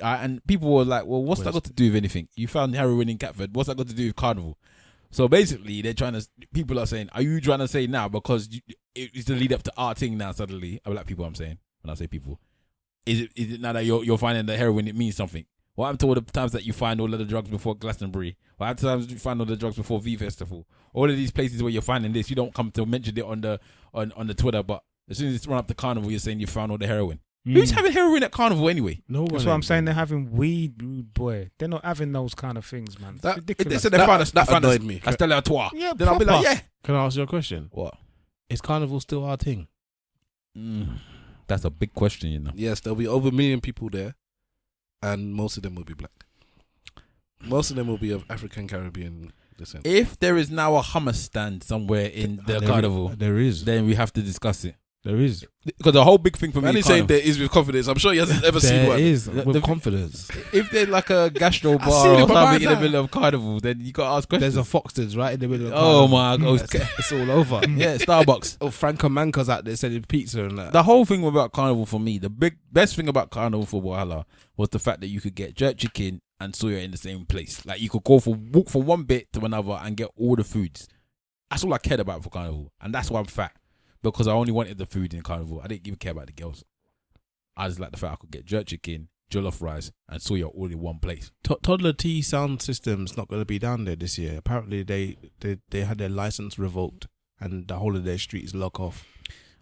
And people were like, well, what's that got to do with anything? You found heroin in Catford. What's that got to do with Carnival? So basically, people are saying, are you trying to say now because it's the lead up to our thing now suddenly? I like people I'm saying when I say people. Is it now that you're finding the heroin, it means something? What happened to all the times that you find all of the drugs before Glastonbury? What happened to the times you find all the drugs before V Festival? All of these places where you're finding this, you don't come to mention it on the Twitter, but as soon as it's run up to Carnival, you're saying you found all the heroin. Who's having heroin at Carnival anyway? No one. That's what I'm saying. They're having weed, rude boy. They're not having those kind of things, man. It's That- ridiculous. They found us. That annoyed me. I still toi. Yeah, Then I'll be like, proper. yeah. Can I ask you a question? What? Is Carnival still our thing? That's a big question, Yes, there'll be over 1 million people there, and most of them will be black. Most of them will be of African Caribbean descent. If there is now a hummus stand somewhere in the Carnival, There is. then we have to discuss it. There is. Because the whole big thing for me Man, he's is saying there is with confidence. I'm sure he hasn't ever seen There one. is. The- With the- confidence. if there's like a gastro I bar seen or it, but why something in the that? middle of Carnival, then you got to ask questions. There's a Foxtons right in the middle of Oh Carnival. my God. It's all over. Yeah, Starbucks. Oh, Franco Manca's out there selling pizza and that. The whole thing about Carnival for me, the best thing about Carnival for Wahala was the fact that you could get jerk chicken and soya in the same place. Like you could walk from one bit to another and get all the foods. That's all I cared about for Carnival, and that's why I'm fat, because I only wanted the food in Carnival. I didn't even care about the girls. I just like the fact I could get jerk chicken, jollof rice, and soya all in one place. Toddler T sound system's not going to be down there this year. Apparently, they had their license revoked and the whole of their streets lock off.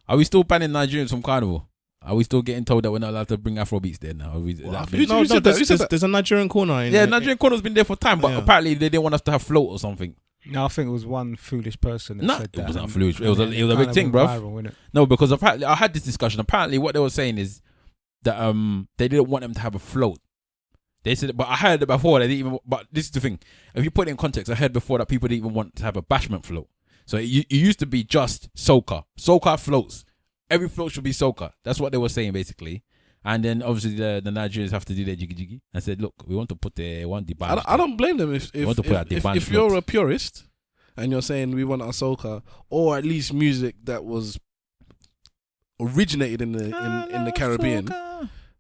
Are we still banning Nigerians from Carnival? Are we still getting told that we're not allowed to bring Afrobeats there now? Who said that? There's a Nigerian corner in Yeah, Nigerian Corner's been there for time, but Yeah. apparently they didn't want us to have float or something. No, I think it was one foolish person that No, said it that. wasn't and- foolish. It was a and big kind of thing, went bruv. viral, innit? No, because apparently I had this discussion. Apparently, what they were saying is that they didn't want them to have a float. They said, but I heard it before. They didn't even. But this is the thing. If you put it in context, I heard before that people didn't even want to have a bashment float. So it used to be just soca. Soca floats. Every float should be soca. That's what they were saying basically. And then obviously the Nigerians have to do their jiggy jiggy and said, look, we want to put one debange. I don't blame them if want to put out the band if you're float. a purist and you're saying we want our soca or at least music that was originated in the Caribbean,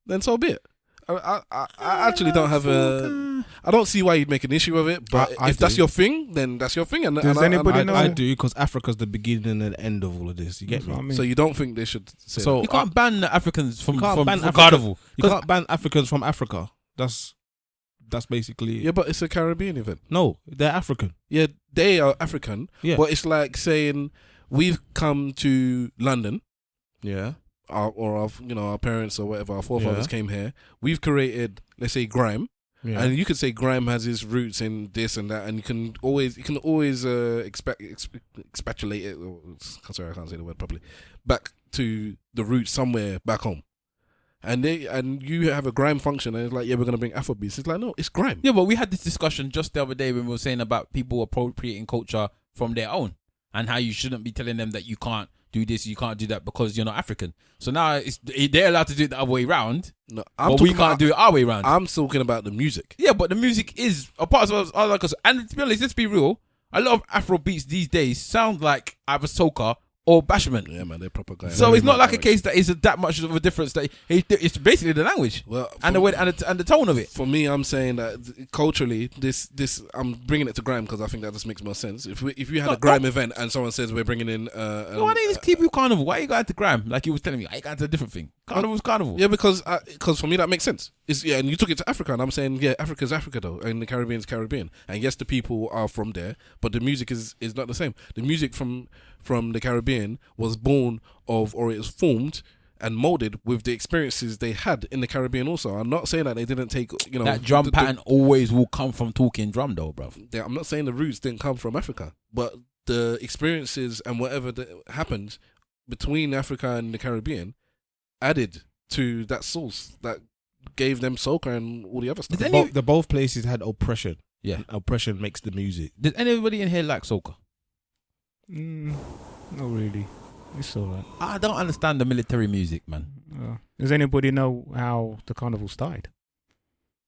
then so be it. I actually don't have I don't see why you'd make an issue of it, but I if that's do. your thing, then that's your thing. And Does anybody know? I do, because Africa's the beginning and the end of all of this. You get That's what I me? mean. So you don't think they should say So You can't ban the Africans from can't ban Africa. Carnival. you can't ban Africans from Africa. That's basically yeah, but it's a Caribbean event. No, they're African. Yeah, they are African, Yeah. but it's like saying we've come to London, Yeah. our parents or whatever, our forefathers Yeah. came here. We've created, let's say, grime, Yeah. and you could say grime has its roots in this and that, and you can always expatulate it. Sorry, I can't say the word properly. Back to the roots somewhere back home. And you have a grime function, and it's like, yeah, we're gonna bring Afrobeats. It's like, no, it's grime. Yeah, but we had this discussion just the other day when we were saying about people appropriating culture from their own and how you shouldn't be telling them that you can't do this, you can't do that because you're not African. So now they're allowed to do it the other way around, No, but we can't do it our way around. I'm talking about the music. Yeah, but the music is a part of us. And to be honest, let's be real, a lot of Afro beats these days sound like either soca or bashment. Yeah, man, they're proper guys. So it's not like a case that is that much of a difference. That it's basically the language Well, and the way and the tone of it. For me, I'm saying that culturally, this I'm bringing it to grime because I think that just makes more sense. If you had a grime event and someone says we're bringing in, Why don't you just keep you Carnival? Why you going to grime? Like you was telling me, why you going to a different thing? Carnival's Carnival. yeah, because for me that makes sense. And you took it to Africa, and I'm saying Africa's Africa though, and the Caribbean's Caribbean, and yes, the people are from there, but the music is not the same. The music from the Caribbean Caribbean was born of, or it was formed and molded with the experiences they had in the Caribbean also. I'm not saying that they didn't take, you know... That drum pattern always will come from talking drum though, bruv. I'm not saying the roots didn't come from Africa, but the experiences and whatever that happened between Africa and the Caribbean added to that source that gave them soca and all the other stuff. The both places had oppression. Yeah. Oppression makes the music. Does anybody in here like soca? Not really. It's alright. I don't understand the military music, man. Does anybody know how the carnival started?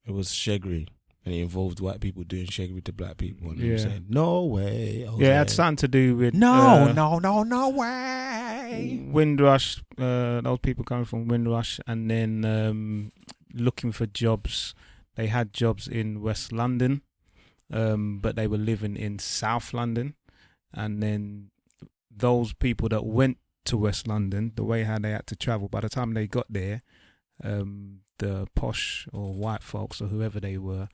It was shaggery, and it involved white people doing shaggery to black people, and they were Yeah. saying, "No way." Yeah, it had something to do with no way. Windrush. Those people coming from Windrush, and then looking for jobs. They had jobs in West London, but they were living in South London, and then those people that went to West London, the way how they had to travel, by the time they got there, the posh or white folks or whoever they were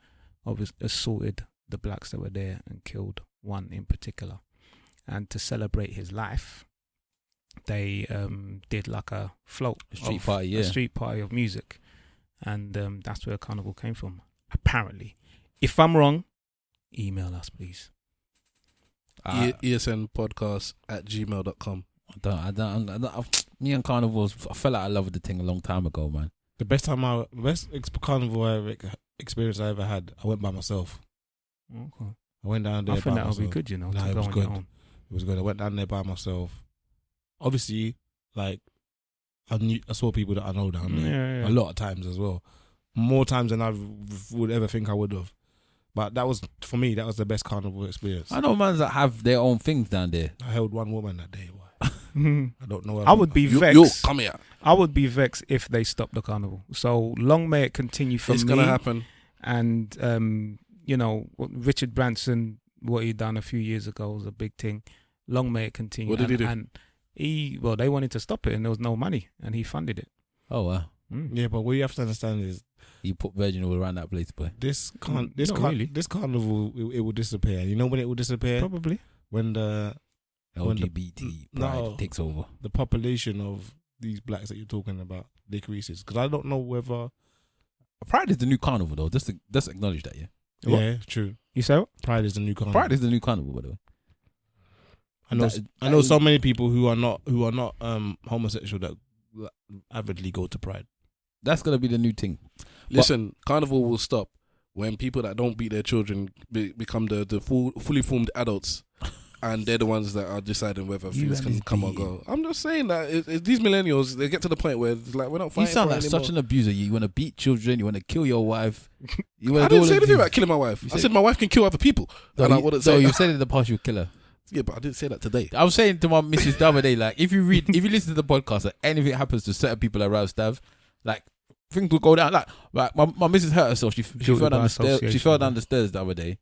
obviously assaulted the blacks that were there and killed one in particular. And to celebrate his life, they did like a float, A street party of music, and that's where carnival came from, apparently. If I'm wrong, email us, please. ESN podcast @gmail.com. I don't. Me and carnivals, I felt like I loved the thing a long time ago, man. The best carnival experience I ever had, I went by myself. Okay. I went down there. I think by that would be myself. good, you know. Nah, to it go was on good. your own. It was good. I went down there by myself. Obviously, like I saw people that I know down there Yeah. a lot of times as well, more times than I would ever think I would have. But that was, for me, that was the best carnival experience. I know mans that have their own things down there. I held one woman that day. I don't know. I would be You vexed. come here. I would be vexed if they stopped the carnival. So long may it continue for It's me. going to happen. And you know, Richard Branson, what he done a few years ago was a big thing. Long may it continue. What did he do? And they wanted to stop it, and there was no money, and he funded it. Oh wow. Yeah, but what you have to understand is You put Virgin all around that place, boy. this Not really. this carnival it will disappear. You know when it will disappear? Probably. When the LGBT pride takes over. the population of these blacks that you're talking about decreases. Because I don't know whether. Pride is the new carnival, though. Just acknowledge that, yeah. What? Yeah, true. You say what? Pride is the new carnival. Pride is the new carnival, by the way. I know so many people who are not homosexual that avidly go to Pride. That's gonna be the new thing. Listen, carnival will stop when people that don't beat their children become the fully formed adults, and they're the ones that are deciding whether things can come or go. I'm just saying that these millennials, they get to the point where it's like we're not fighting. You sound for like it such anymore. an abuser. You want to beat children. You want to kill your wife. You I didn't say anything about killing my wife. I said my wife can kill other people. No, And I wouldn't say you that. said in the past you kill her. Yeah, but I didn't say that today. I was saying to my missus the other day, like, if you listen to the podcast, like, anything happens to certain people around Stav, like, things will go down. Like my missus hurt herself. She fell down the stairs. She fell down the stairs the other day.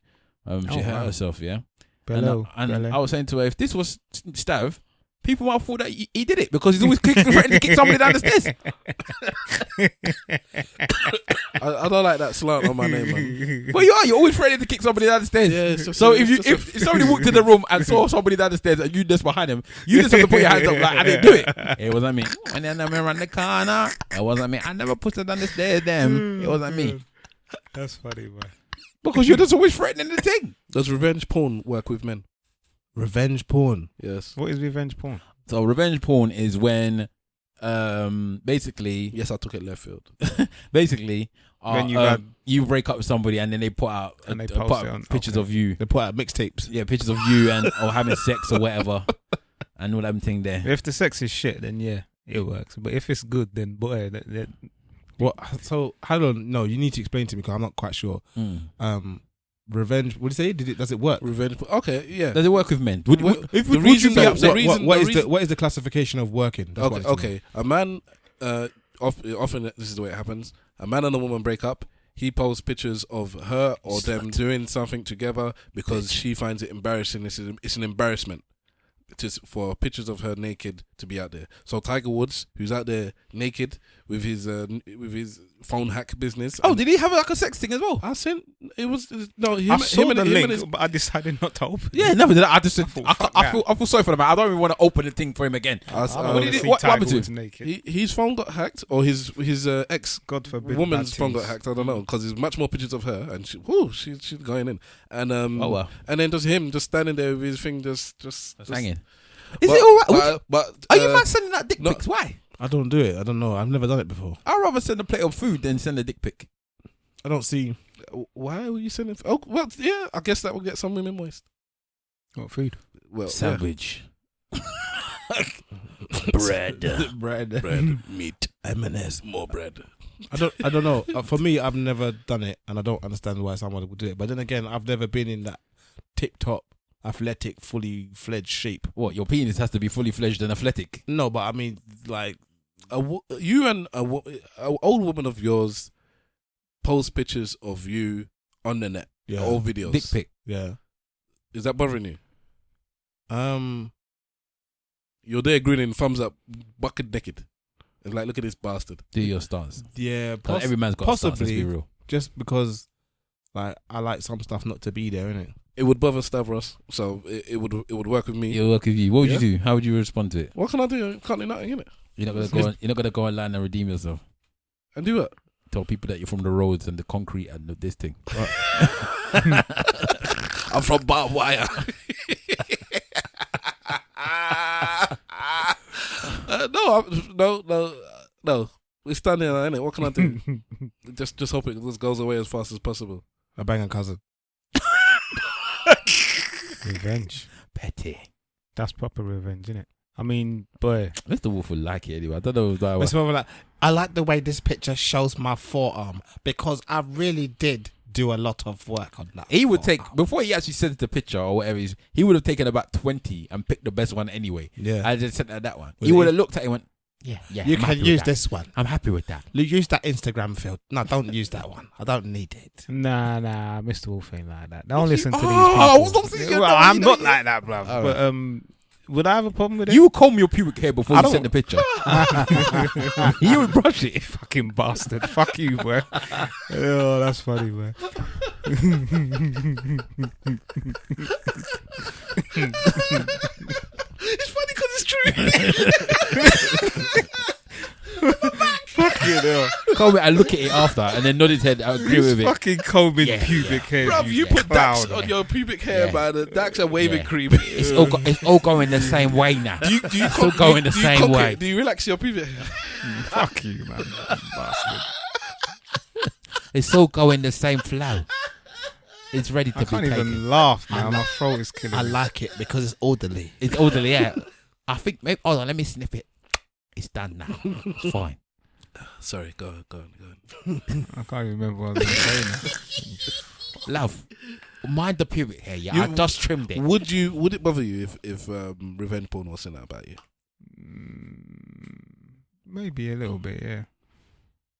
She hurt herself. Yeah. Bello. And I was saying to her, if this was Stav, people might have thought that he did it because he's always threatening to kick somebody down the stairs. I don't like that slant on my name, man. Well, you're always threatening to kick somebody down the stairs. Yeah, it's just so a- it's if just somebody walked in the room and saw somebody down the stairs and you just behind him, you just have to put your hands up like, I didn't do it. It wasn't me. And then I went around the corner. It wasn't me. I never pushed her down the stairs. It wasn't me. That's funny, man. Because you're just always threatening the thing. Does revenge porn work with men? Revenge porn. Yes. What is revenge porn? So revenge porn is when, basically, Yes, I took it left field. basically, When you break up with somebody and then they put out And they post it on- pictures okay. of you. They put out mixtapes. Yeah, pictures of you and or having sex or whatever, and all them thing there. If the sex is shit, then yeah, it works. But if it's good, then boy, that What? So I don't know. You need to explain to me because I'm not quite sure. Revenge. What do you say? Does it work? Revenge porn. Okay, yeah. Does it work with men? The Would you reason be that- upset? the reason- What is the classification of working? That's what I Okay, need to okay. A man, often this is the way it happens. A man and a woman break up. He posts pictures of her or them doing something together because she finds it embarrassing. It's an embarrassment for pictures of her naked to be out there. So Tiger Woods, who's out there naked with his phone hack business. Oh, And did he have like a sex thing as well? I sent it was no. Him, I saw him and- the him and link, his- but I decided not to open. Yeah, never did. I just I thought, I feel sorry for the man. I don't even want to open the thing for him again. I- what did he- what happened to him? Naked. his phone got hacked, or his ex God forbid. woman's bad phone got things. hacked. I don't know, because there's much more pictures of her, and she's going in, and Oh wow, and then just him just standing there with his thing just hanging. But- Is it all right? But Are you man sending out dick no. pics? Why? I don't do it. I don't know. I've never done it before. I'd rather send a plate of food than send a dick pic. I don't see. Why were you sending? Oh well, yeah. I guess that will get some women moist. What food? Well, Sandwich, bread, bread, meat, M&S. more bread. I don't know. For me, I've never done it, and I don't understand why someone would do it. But then again, I've never been in that tip-top, athletic, fully fledged shape. What? Your penis has to be fully fledged and athletic. No, but I mean, like, You and a old woman of yours post pictures of you on the net, yeah, or videos. Dick pic. yeah. Is that bothering you? Um, You're there grinning, thumbs up, bucket naked. It's like, look at this bastard. Do your stance. yeah, 'Cause every man's got a stance. Let's possibly. be real. just because, like, I like some stuff not to be there, innit? It would bother Stavros, so it would work with me. It'll work with you. What would Yeah. you do? How would you respond to it? What can I do? I can't do nothing, innit? You're not gonna go online and redeem yourself. And do what? Tell people that you're from the roads and the concrete and this thing. I'm from barbed wire. No. We're standing there, innit? What can I do? just hope it just goes away as fast as possible. A banging cousin. Revenge. Petty. That's proper revenge, isn't it? I mean, boy. Mr. Wolf would like it anyway. I don't know if that It's more like, I like the way this picture shows my forearm because I really did do a lot of work on that. he would take forearm. before he actually sent the picture or whatever. He would have taken about 20 and picked the best one anyway. Yeah. I just sent her that one. Was He it- would have looked at it and went, yeah. You I'm can happy with use that. this one. I'm happy with that. Use that Instagram field. No, don't use that one. I don't need it. Nah, Mr. Wolf ain't like that. Don't listen to these people. I was not saying- Well, no, I'm you not know- like that, bruv. All But would I have a problem with it? You would comb your pubic hair before I you sent don't- the picture. You would brush it. fucking bastard. Fuck you, boy. Oh, that's funny, man. It's funny because it's true. Fucking hell. Comb it and look at it after and then nod his head. I agree with it. Fucking combing Yeah, pubic hair. Bruv, you put clown. Dax on your pubic hair, Yeah. man. And Dax and waving Yeah. cream. It's all going the same way now. Do you It's all going the do you same cock way. it? Do you relax your pubic hair? Fuck you, man. Bastard. It's all going the same flow. It's ready to I be can't taken. even laugh now. My throat is killing I me. like it because it's orderly. It's orderly, yeah. I think maybe. Hold on, let me sniff it. It's done now. It's fine. Sorry, go on. I can't even remember what I was going to say now. Love, mind the pubic hair. Yeah, You- I just trimmed it. Would it bother you if revenge porn was sent out about you? Maybe a little bit, yeah.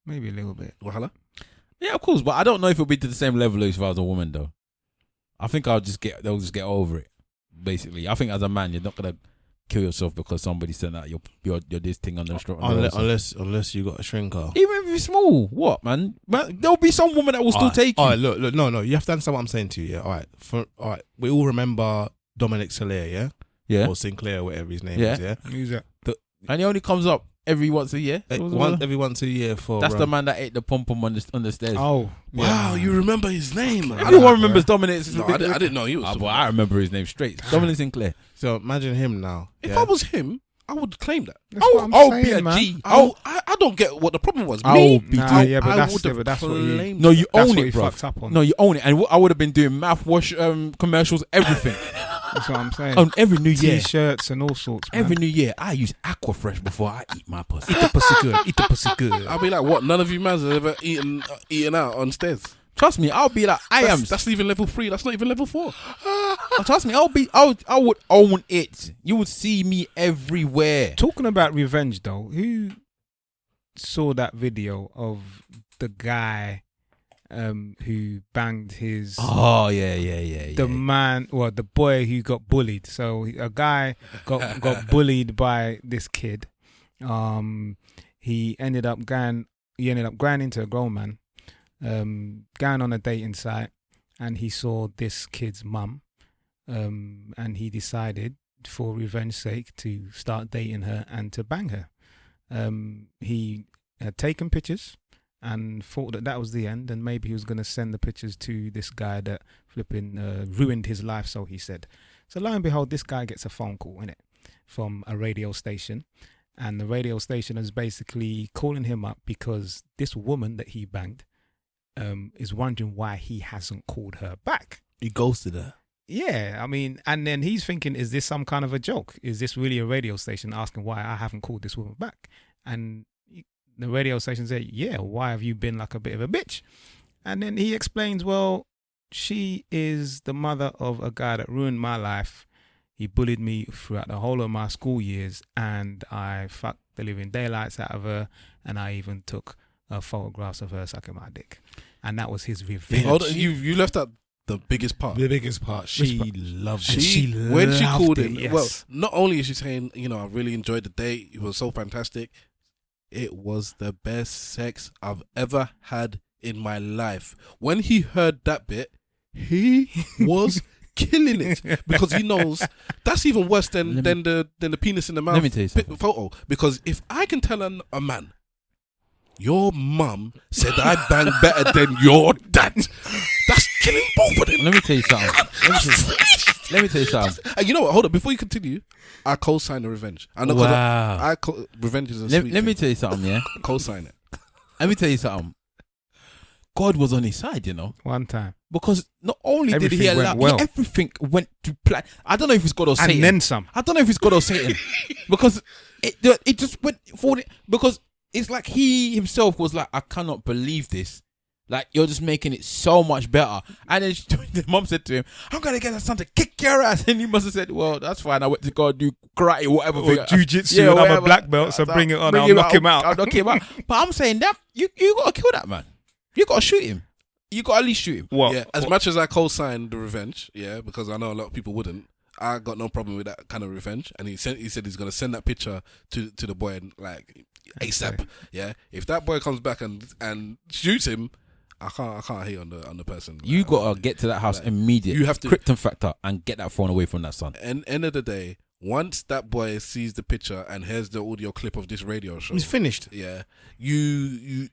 Maybe a little bit. Wahala? Yeah, of course, but I don't know if it'll be to the same level as if I was a woman, though. I think they'll just get over it. Basically, I think as a man, you're not gonna kill yourself because somebody sent out your this thing on the street. Unless you got a shrinker. Even if it's small, what man? There'll be some woman that will still take you. All right, look, no. You have to understand what I'm saying to you. Yeah, all right. We all remember Dominic Celaire, yeah, Yeah, or Sinclair, whatever his name Yeah. is, yeah. Who's that? and he only comes up every once a year. Every once a year for. That's the man that ate the pom pom on the stairs. Oh, Wow, you remember his name, man. Everyone remembers Dominic. No, I didn't know he was. But I remember his name straight. Dominic Sinclair. So imagine him now. If yeah? I was him, I would claim that. That's what I'm I'll saying, be a man. G. I don't get what the problem was. I Me, will be Nah, yeah, but I that's, would yeah, have but that's what he. claimed No, you That's own what he it, bro. fucked up on. No, you own it, and I would have been doing mouthwash commercials, everything That's what I'm saying. on every New Year. T-shirts and all sorts, man. Every New Year, I use Aquafresh before I eat my pussy. Eat the pussy good. Eat the pussy good. I'll be like, what? None of you mans have ever eaten out on stairs. Trust me, I'll be like, That's even level 3. That's not even level 4. Trust me, I would own it. You would see me everywhere. Talking about revenge, though, who saw that video of the guy who banged his Oh yeah. the man, well, the boy who got bullied. So a guy got bullied by this kid. he ended up going into a grown man, going on a dating site, and he saw this kid's mum, and he decided, for revenge sake, to start dating her and to bang her. He had taken pictures and thought that was the end, and maybe he was going to send the pictures to this guy that flipping ruined his life, so he said. So lo and behold, this guy gets a phone call, innit, from a radio station, and the radio station is basically calling him up because this woman that he banged is wondering why he hasn't called her back. He ghosted her. Yeah, I mean, and then he's thinking, is this some kind of a joke? Is this really a radio station asking why I haven't called this woman back? And the radio station said, yeah, why have you been like a bit of a bitch? And then he explains, well, she is the mother of a guy that ruined my life. He bullied me throughout the whole of my school years, and I fucked the living daylights out of her, and I even took photographs of her sucking my dick. And that was his revenge. Hold on, you left out the biggest part. The biggest part. She loved it. When she called it, him, yes. well, not only is she saying, I really enjoyed the date. It was so fantastic. It was the best sex I've ever had in my life. When he heard that bit, he was killing it, because he knows that's even worse than the penis in the mouth. Let me tell you something. Photo. Because if I can tell a man, your mum said I bang better than your dad, that's killing both of them. Let me tell you something. Let me tell you something. And you know what? Hold on. Before you continue, I co-sign the revenge. I know. Wow. Revenge is a Let sweet me thing. tell you something, yeah? Co-sign it. Let me tell you something. God was on his side, One time. because not only did he Everything allow, went well. everything went to plan. I don't know if it's God or Satan. And then some. I don't know if it's God or Satan, because it just went for it. Because it's like he himself was like, I cannot believe this. Like, you're just making it so much better. And then the mom said to him, I'm going to get that son to kick your ass. And he must have said, well, that's fine. I went to go do karate, whatever. Or jiu-jitsu, and I'm a black belt, so bring it on. I'll knock him out. I'll knock him out. But I'm saying that you got to kill that man. You got to shoot him. You got to at least shoot him. What? Yeah, as much as I co-signed the revenge, yeah, because I know a lot of people wouldn't. I got no problem with that kind of revenge, and he said he's going to send that picture to the boy and like ASAP. Okay. Yeah, if that boy comes back and shoots him, I can't hate on the person. You got to get to that house immediately. You have to Krypton factor and get that phone away from that son. And end of the day, once that boy sees the picture and hears the audio clip of this radio show, He's finished. yeah, you.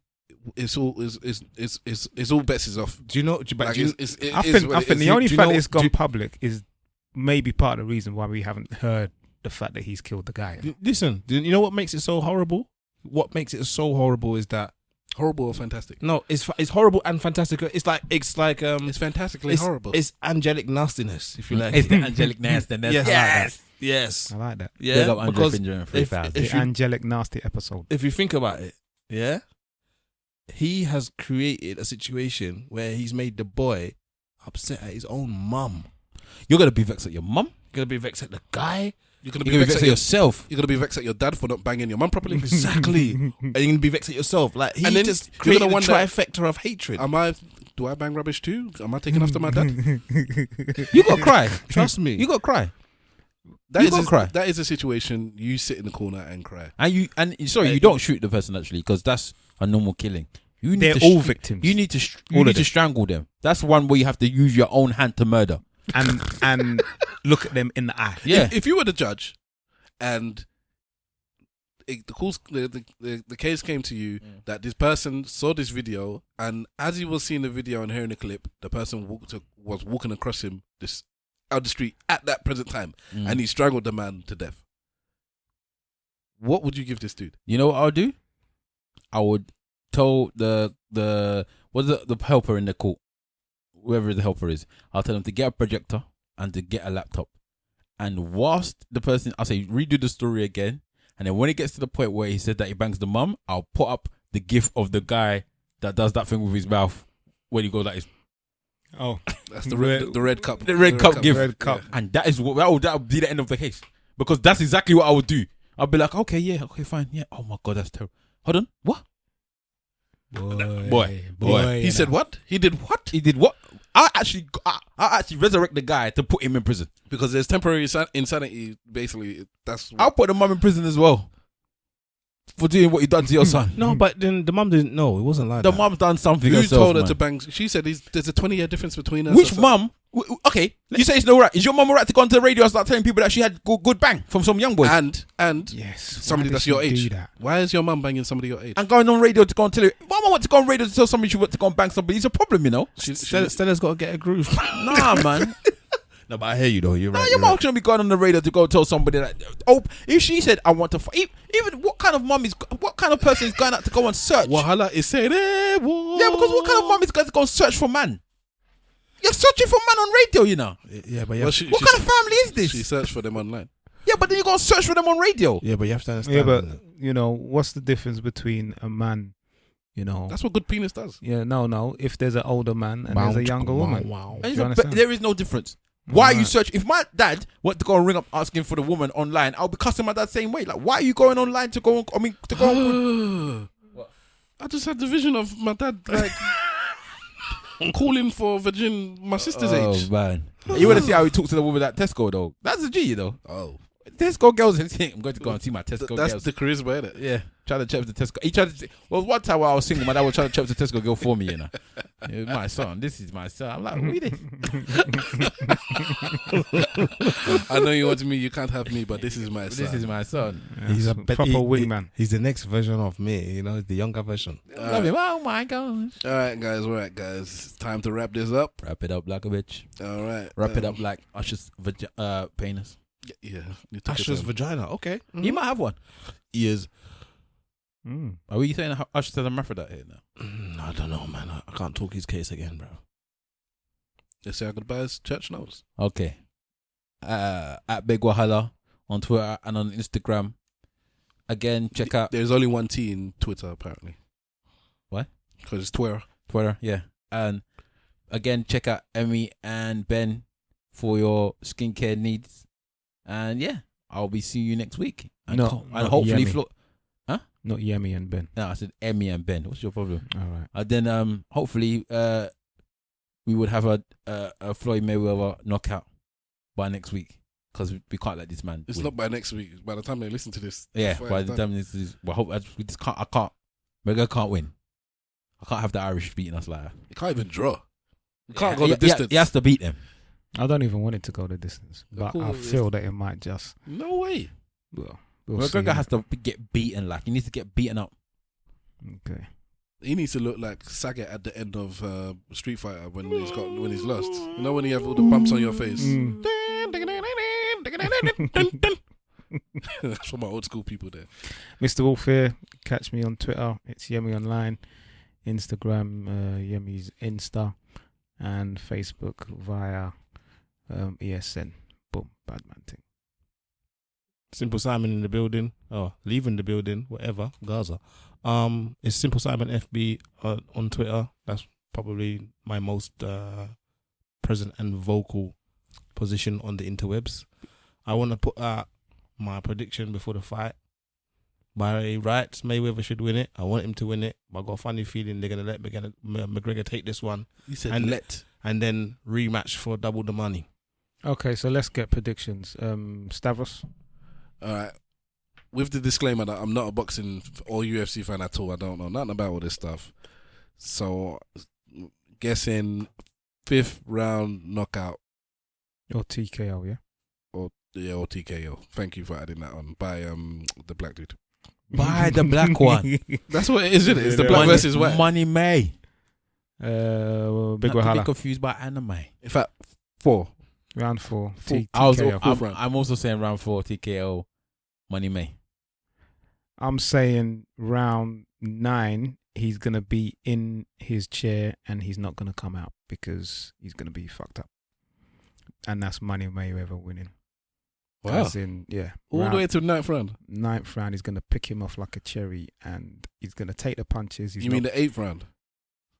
It's all bets is off. Do you know? Like, I think the only fact that it's gone public is maybe part of the reason why we haven't heard the fact that he's killed the guy. Listen, you know what makes it so horrible? What makes it so horrible is that horrible or fantastic. no, it's horrible and fantastic. It's like It's fantastically horrible. It's angelic nastiness, if you like. It's the angelic nastiness. Yes. Yes. I like that. Yeah. Big up Andre Because Finger and if 3000. The you- angelic nasty episode. if you think about it, yeah, he has created a situation where he's made the boy upset at his own mum. You're going to be vexed at your mum. Gonna be vexed at the guy. You're gonna You're going to be vexed at yourself. You're gonna be vexed at your dad for not banging your mum properly. Exactly. And you're gonna be vexed at yourself. Like he And then just you're created gonna a wonder- trifecta of hatred. Do I bang rubbish too? Am I taking after my dad? You got to cry. Trust me. You got to cry. That You is gotta cry. That is a situation. You sit in the corner and cry. And you don't shoot the person actually, because that's a normal killing. You need They're to all victims. You need to All of them. strangle them. That's one where you have to use your own hand to murder. and look at them in the eye. Yeah. If you were the judge, and the case came to you that this person saw this video, and as he was seeing the video and hearing the clip, the person was walking across him out the street at that present time, and he strangled the man to death. What would you give this dude? You know what I would do? I would tell the helper in the court, whoever the helper is, I'll tell them to get a projector and to get a laptop. And whilst the person, I'll say, redo the story again. And then when it gets to the point where he said that he bangs the mum, I'll put up the gif of the guy that does that thing with his mouth when he goes like this. Oh, That's the red cup. The red cup gif. Red cup. And that is that would be the end of the case. Because that's exactly what I would do. I'll be like, okay, fine. Yeah. Oh my God, that's terrible. Hold on. What? Boy. He said what? He did what? He did what? I actually resurrect the guy to put him in prison. Because there's temporary insanity. Basically, that's. I'll put the mum in prison as well. for doing what you done to your son. No, but then the mum didn't know. It wasn't like The that. mum's done something Who herself, told her man. to bang? She said there's a 20-year difference between us. Which or something. mum? Okay, you say it's no right. Is your mum alright to go onto the radio and start telling people that she had good bang from some young boys And Yes. somebody Why that's did your she age. do that? Why is your mum banging somebody your age? and going on radio to go and tell you, mama want to go on radio to tell somebody she wants to go and bang somebody? It's a problem, you know. Stella's got to get a groove. Nah, man. No, but I hear you though. You're Nah, right. your you're mom shouldn't be going on the radio to go tell somebody that. Oh, if she said I want to, even what kind of mum is, what kind of person is going out to go and search? Wahala is saying, Yeah, because what kind of mum is going to go search for man? You're searching for man on radio, you know. Yeah, but Well, what What kind of family is this? She searched for them online. Yeah, but then you go and search for them on radio. yeah, but you have to understand. Yeah, but innit? you know, what's the difference between a man? You know, That's what good penis does. yeah, no. If there's an older man and there's a younger woman, Wow. And Do you but understand? there is no difference. Why are you Right. searching? If my dad went to go and ring up asking for the woman online, I'll be cussing my dad the same way. Like, why are you going online to go? To go. I just had the vision of my dad like calling for virgin my sister's age. Man, you want to see how he talks to the woman at Tesco though? That's a G, you know. Oh, Tesco girls. I'm going to go and see my Tesco that's girls. the charisma, innit? Yeah, trying to check with the Tesco. He tried to. Well, one time while I was single, my dad was trying to check with the Tesco girl for me. You know, it was my son. This is my son. I'm like, read it. I know you want me, you can't have me, but this is my son. This is my son. Yeah, He's a proper wingman. He's the next version of me. You know, the younger version. Love him. Oh my gosh. All right, guys. It's time to wrap this up. Wrap it up like a bitch. All right. Wrap it up like Usher's penis. Yeah. You took it Asher's down. vagina. Okay. You might have one. Ears. Mm. Are we saying Usher's an hermaphrodite here now? I don't know, man. I can't talk his case again, bro. They say our goodbyes. Church knows. Okay. At Big Wahala on Twitter and on Instagram. Again, check out There's only one T in Twitter, apparently. What? Because it's Twitter. Twitter, yeah. And again, check out Emmy and Ben for your skincare needs. And yeah, I'll be seeing you next week. And, No, and not hopefully, Yemi. Not Yemi and Ben. no, I said Emmy and Ben. What's your problem? All right. And then hopefully we would have a Floyd Mayweather knockout by next week because we can't let this man. It's win. not by next week. By the time they listen to this. Yeah, fight by is the done. time this is, well, we just can't. I can't. McGregor can't win. I can't have the Irish beating us like that. You can't even draw. You can't go Yeah, the distance. He has to beat them. I don't even want it to go the distance, but cool, I it's- feel that it might just. No way. Well, we'll see. McGregor has to get beaten. Like he needs to get beaten up. Okay. He needs to look like Saget at the end of Street Fighter when he's lost. You know when you have all the bumps on your face. Mm. That's for my old school people there. Mr. Wolfare, catch me on Twitter. It's Yemi Online. Instagram, Yemi's Insta. And Facebook via ESN. Boom. Bad man thing. Simple Simon in the building. Oh, leaving the building. Whatever. Gaza. It's Simple Simon FB on Twitter. That's probably my most present and vocal position on the interwebs. I want to put out my prediction before the fight. By rights, Mayweather should win it. I want him to win it. But I got a funny feeling they're going to let McGregor take this one. You said And let. And then rematch for double the money. Okay, so let's get predictions. Stavros? All right. With the disclaimer that I'm not a boxing or UFC fan at all. I don't know nothing about all this stuff. So, guessing 5th round knockout Or TKO, yeah? or TKO. Thank you for adding that on by the black dude. Buy the black one. That's what it is, isn't it? It's the Yeah, black Money- versus white. Money May. Big Not to be Wahala. confused by anime. In fact, 4. Round 4. Full- I'm also saying round 4 TKO. Money May. I'm saying round 9, he's going to be in his chair and he's not going to come out because he's going to be fucked up. And that's Money Mayweather winning. Wow. As in, yeah. All the way to the 9th round. 9th round, he's going to pick him off like a cherry and he's going to take the punches. You mean the 8th round?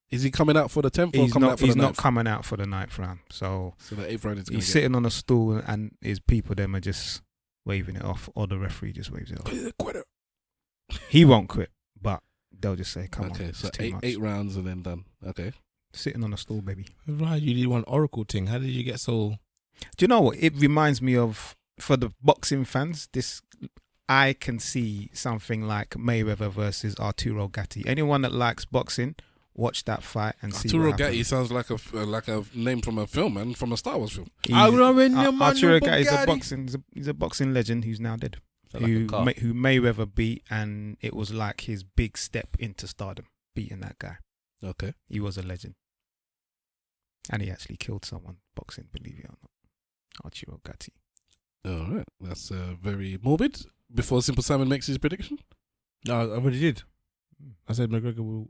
Is he coming out for the 10th or coming out for he's the 9th? not coming out for the 9th round. So So the 8th round is going he's to sitting on a stool and his people them are just waving it off, or the referee just waves it off. get quitter. He won't quit, but they'll just say, come on, Okay, it's so too much. 8 rounds and then done. Okay. Sitting on a stool, baby. Right, you did one Oracle thing. How did you get so... Do you know what? It reminds me of, for the boxing fans, I can see something like Mayweather versus Arturo Gatti. Anyone that likes boxing, watch that fight and see Arturo what happens. Gatti sounds like a name from a film, man, from a Star Wars film. Arturo Gatti is he's a boxing legend who's now dead. Like Who a car. Mayweather beat, and it was like his big step into stardom, beating that guy. Okay. He was a legend. And he actually killed someone boxing, believe it or not. Arturo Gatti. All right. That's very morbid. Before Simple Simon makes his prediction. No, I already did. I said McGregor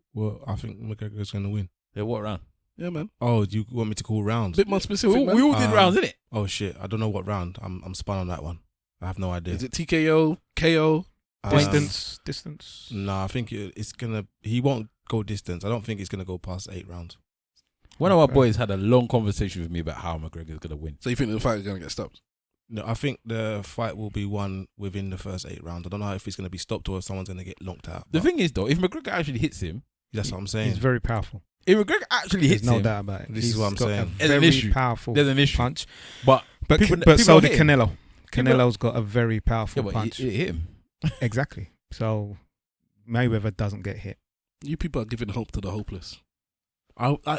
I think McGregor's going to win. Yeah, what round? Yeah, man. Oh, do you want me to call rounds? Bit more specific, We man. all did rounds, innit? Oh shit, I don't know what round. I'm spun on that one. I have no idea. Is it TKO, KO? Distance. No, I think it's gonna. He won't go distance. I don't think it's gonna go past 8 rounds. One of our boys had a long conversation with me about how McGregor's gonna win. So you think the fight is going to get stopped? No, I think the fight will be won within the first 8 rounds. I don't know if it's gonna be stopped or if someone's gonna get knocked out. The but thing is, though, if McGregor actually hits him, that's what I'm saying. He's very powerful. if McGregor actually There's hits no him, doubt about it. This is what I'm got saying. A There's an very issue. powerful there's an issue. punch. But But people so hit did him. Canelo. People- Canelo's got a very yeah, powerful but punch. it hit him. Exactly. So Mayweather doesn't get hit. You people are giving hope to the hopeless.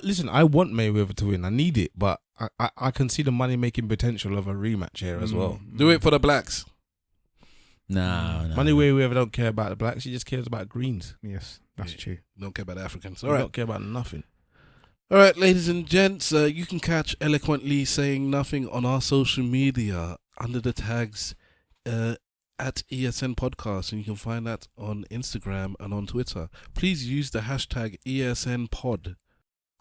Listen, I want Mayweather to win. I need it, but I can see the money making potential of a rematch here as well. Do it for the blacks. No. Money Mayweather don't care about the blacks. He just cares about greens. Yes, that's Yeah. true. Don't care about the Africans. He All right. don't care about nothing. All right, ladies and gents, you can catch Eloquently Saying Nothing on our social media under the tags at ESN Podcast, and you can find that on Instagram and on Twitter. Please use the hashtag ESN Pod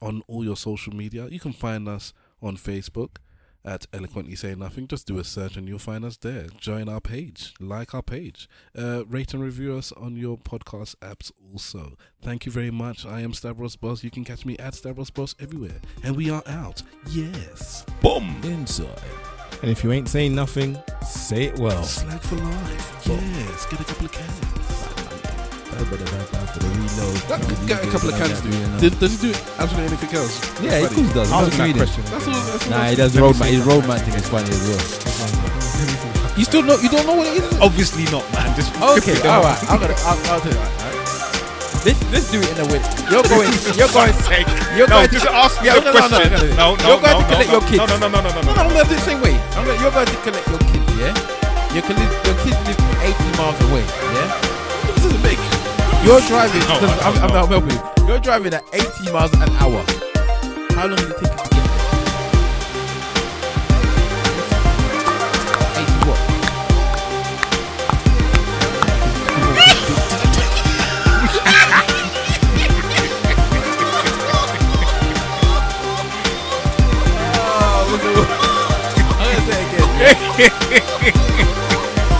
on all your social media. You can find us on Facebook at Eloquently Saying Nothing. Just do a search and you'll find us there. Join our page, like our page, rate and review us on your podcast apps also. Thank you very much. I am Stavros Boss. You can catch me at Stavros Boss everywhere, and we are out. Yes. Boom. Inside. And if you ain't saying nothing, say it well. Slag for life. Yes. Get a couple of cans. Get a couple of cans, dude. Does he do absolutely anything else? Yeah, he cool does. I'll that question. That's all. Nah, he does road man. His road man thing is funny as well. You still know? You don't know what it is? Obviously not, man. Just Okay, all right. I'll tell you. Let's do it in a way. You're going. just ask me a question. No, You're going to collect your kids. No. No, I'm going to do it the same way. You're going to collect your kids, yeah? Your kids live 80 miles away, yeah? This doesn't make. You're driving. I'm helping you. You're driving at 80 miles an hour. How long did it take you to get there? 80 what?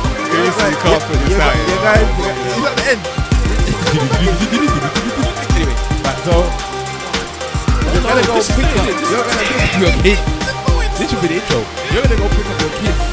You guys, is that the end? Anyway, right, so you're gonna go pick up your kids. This should be the intro. You're gonna go pick up your kids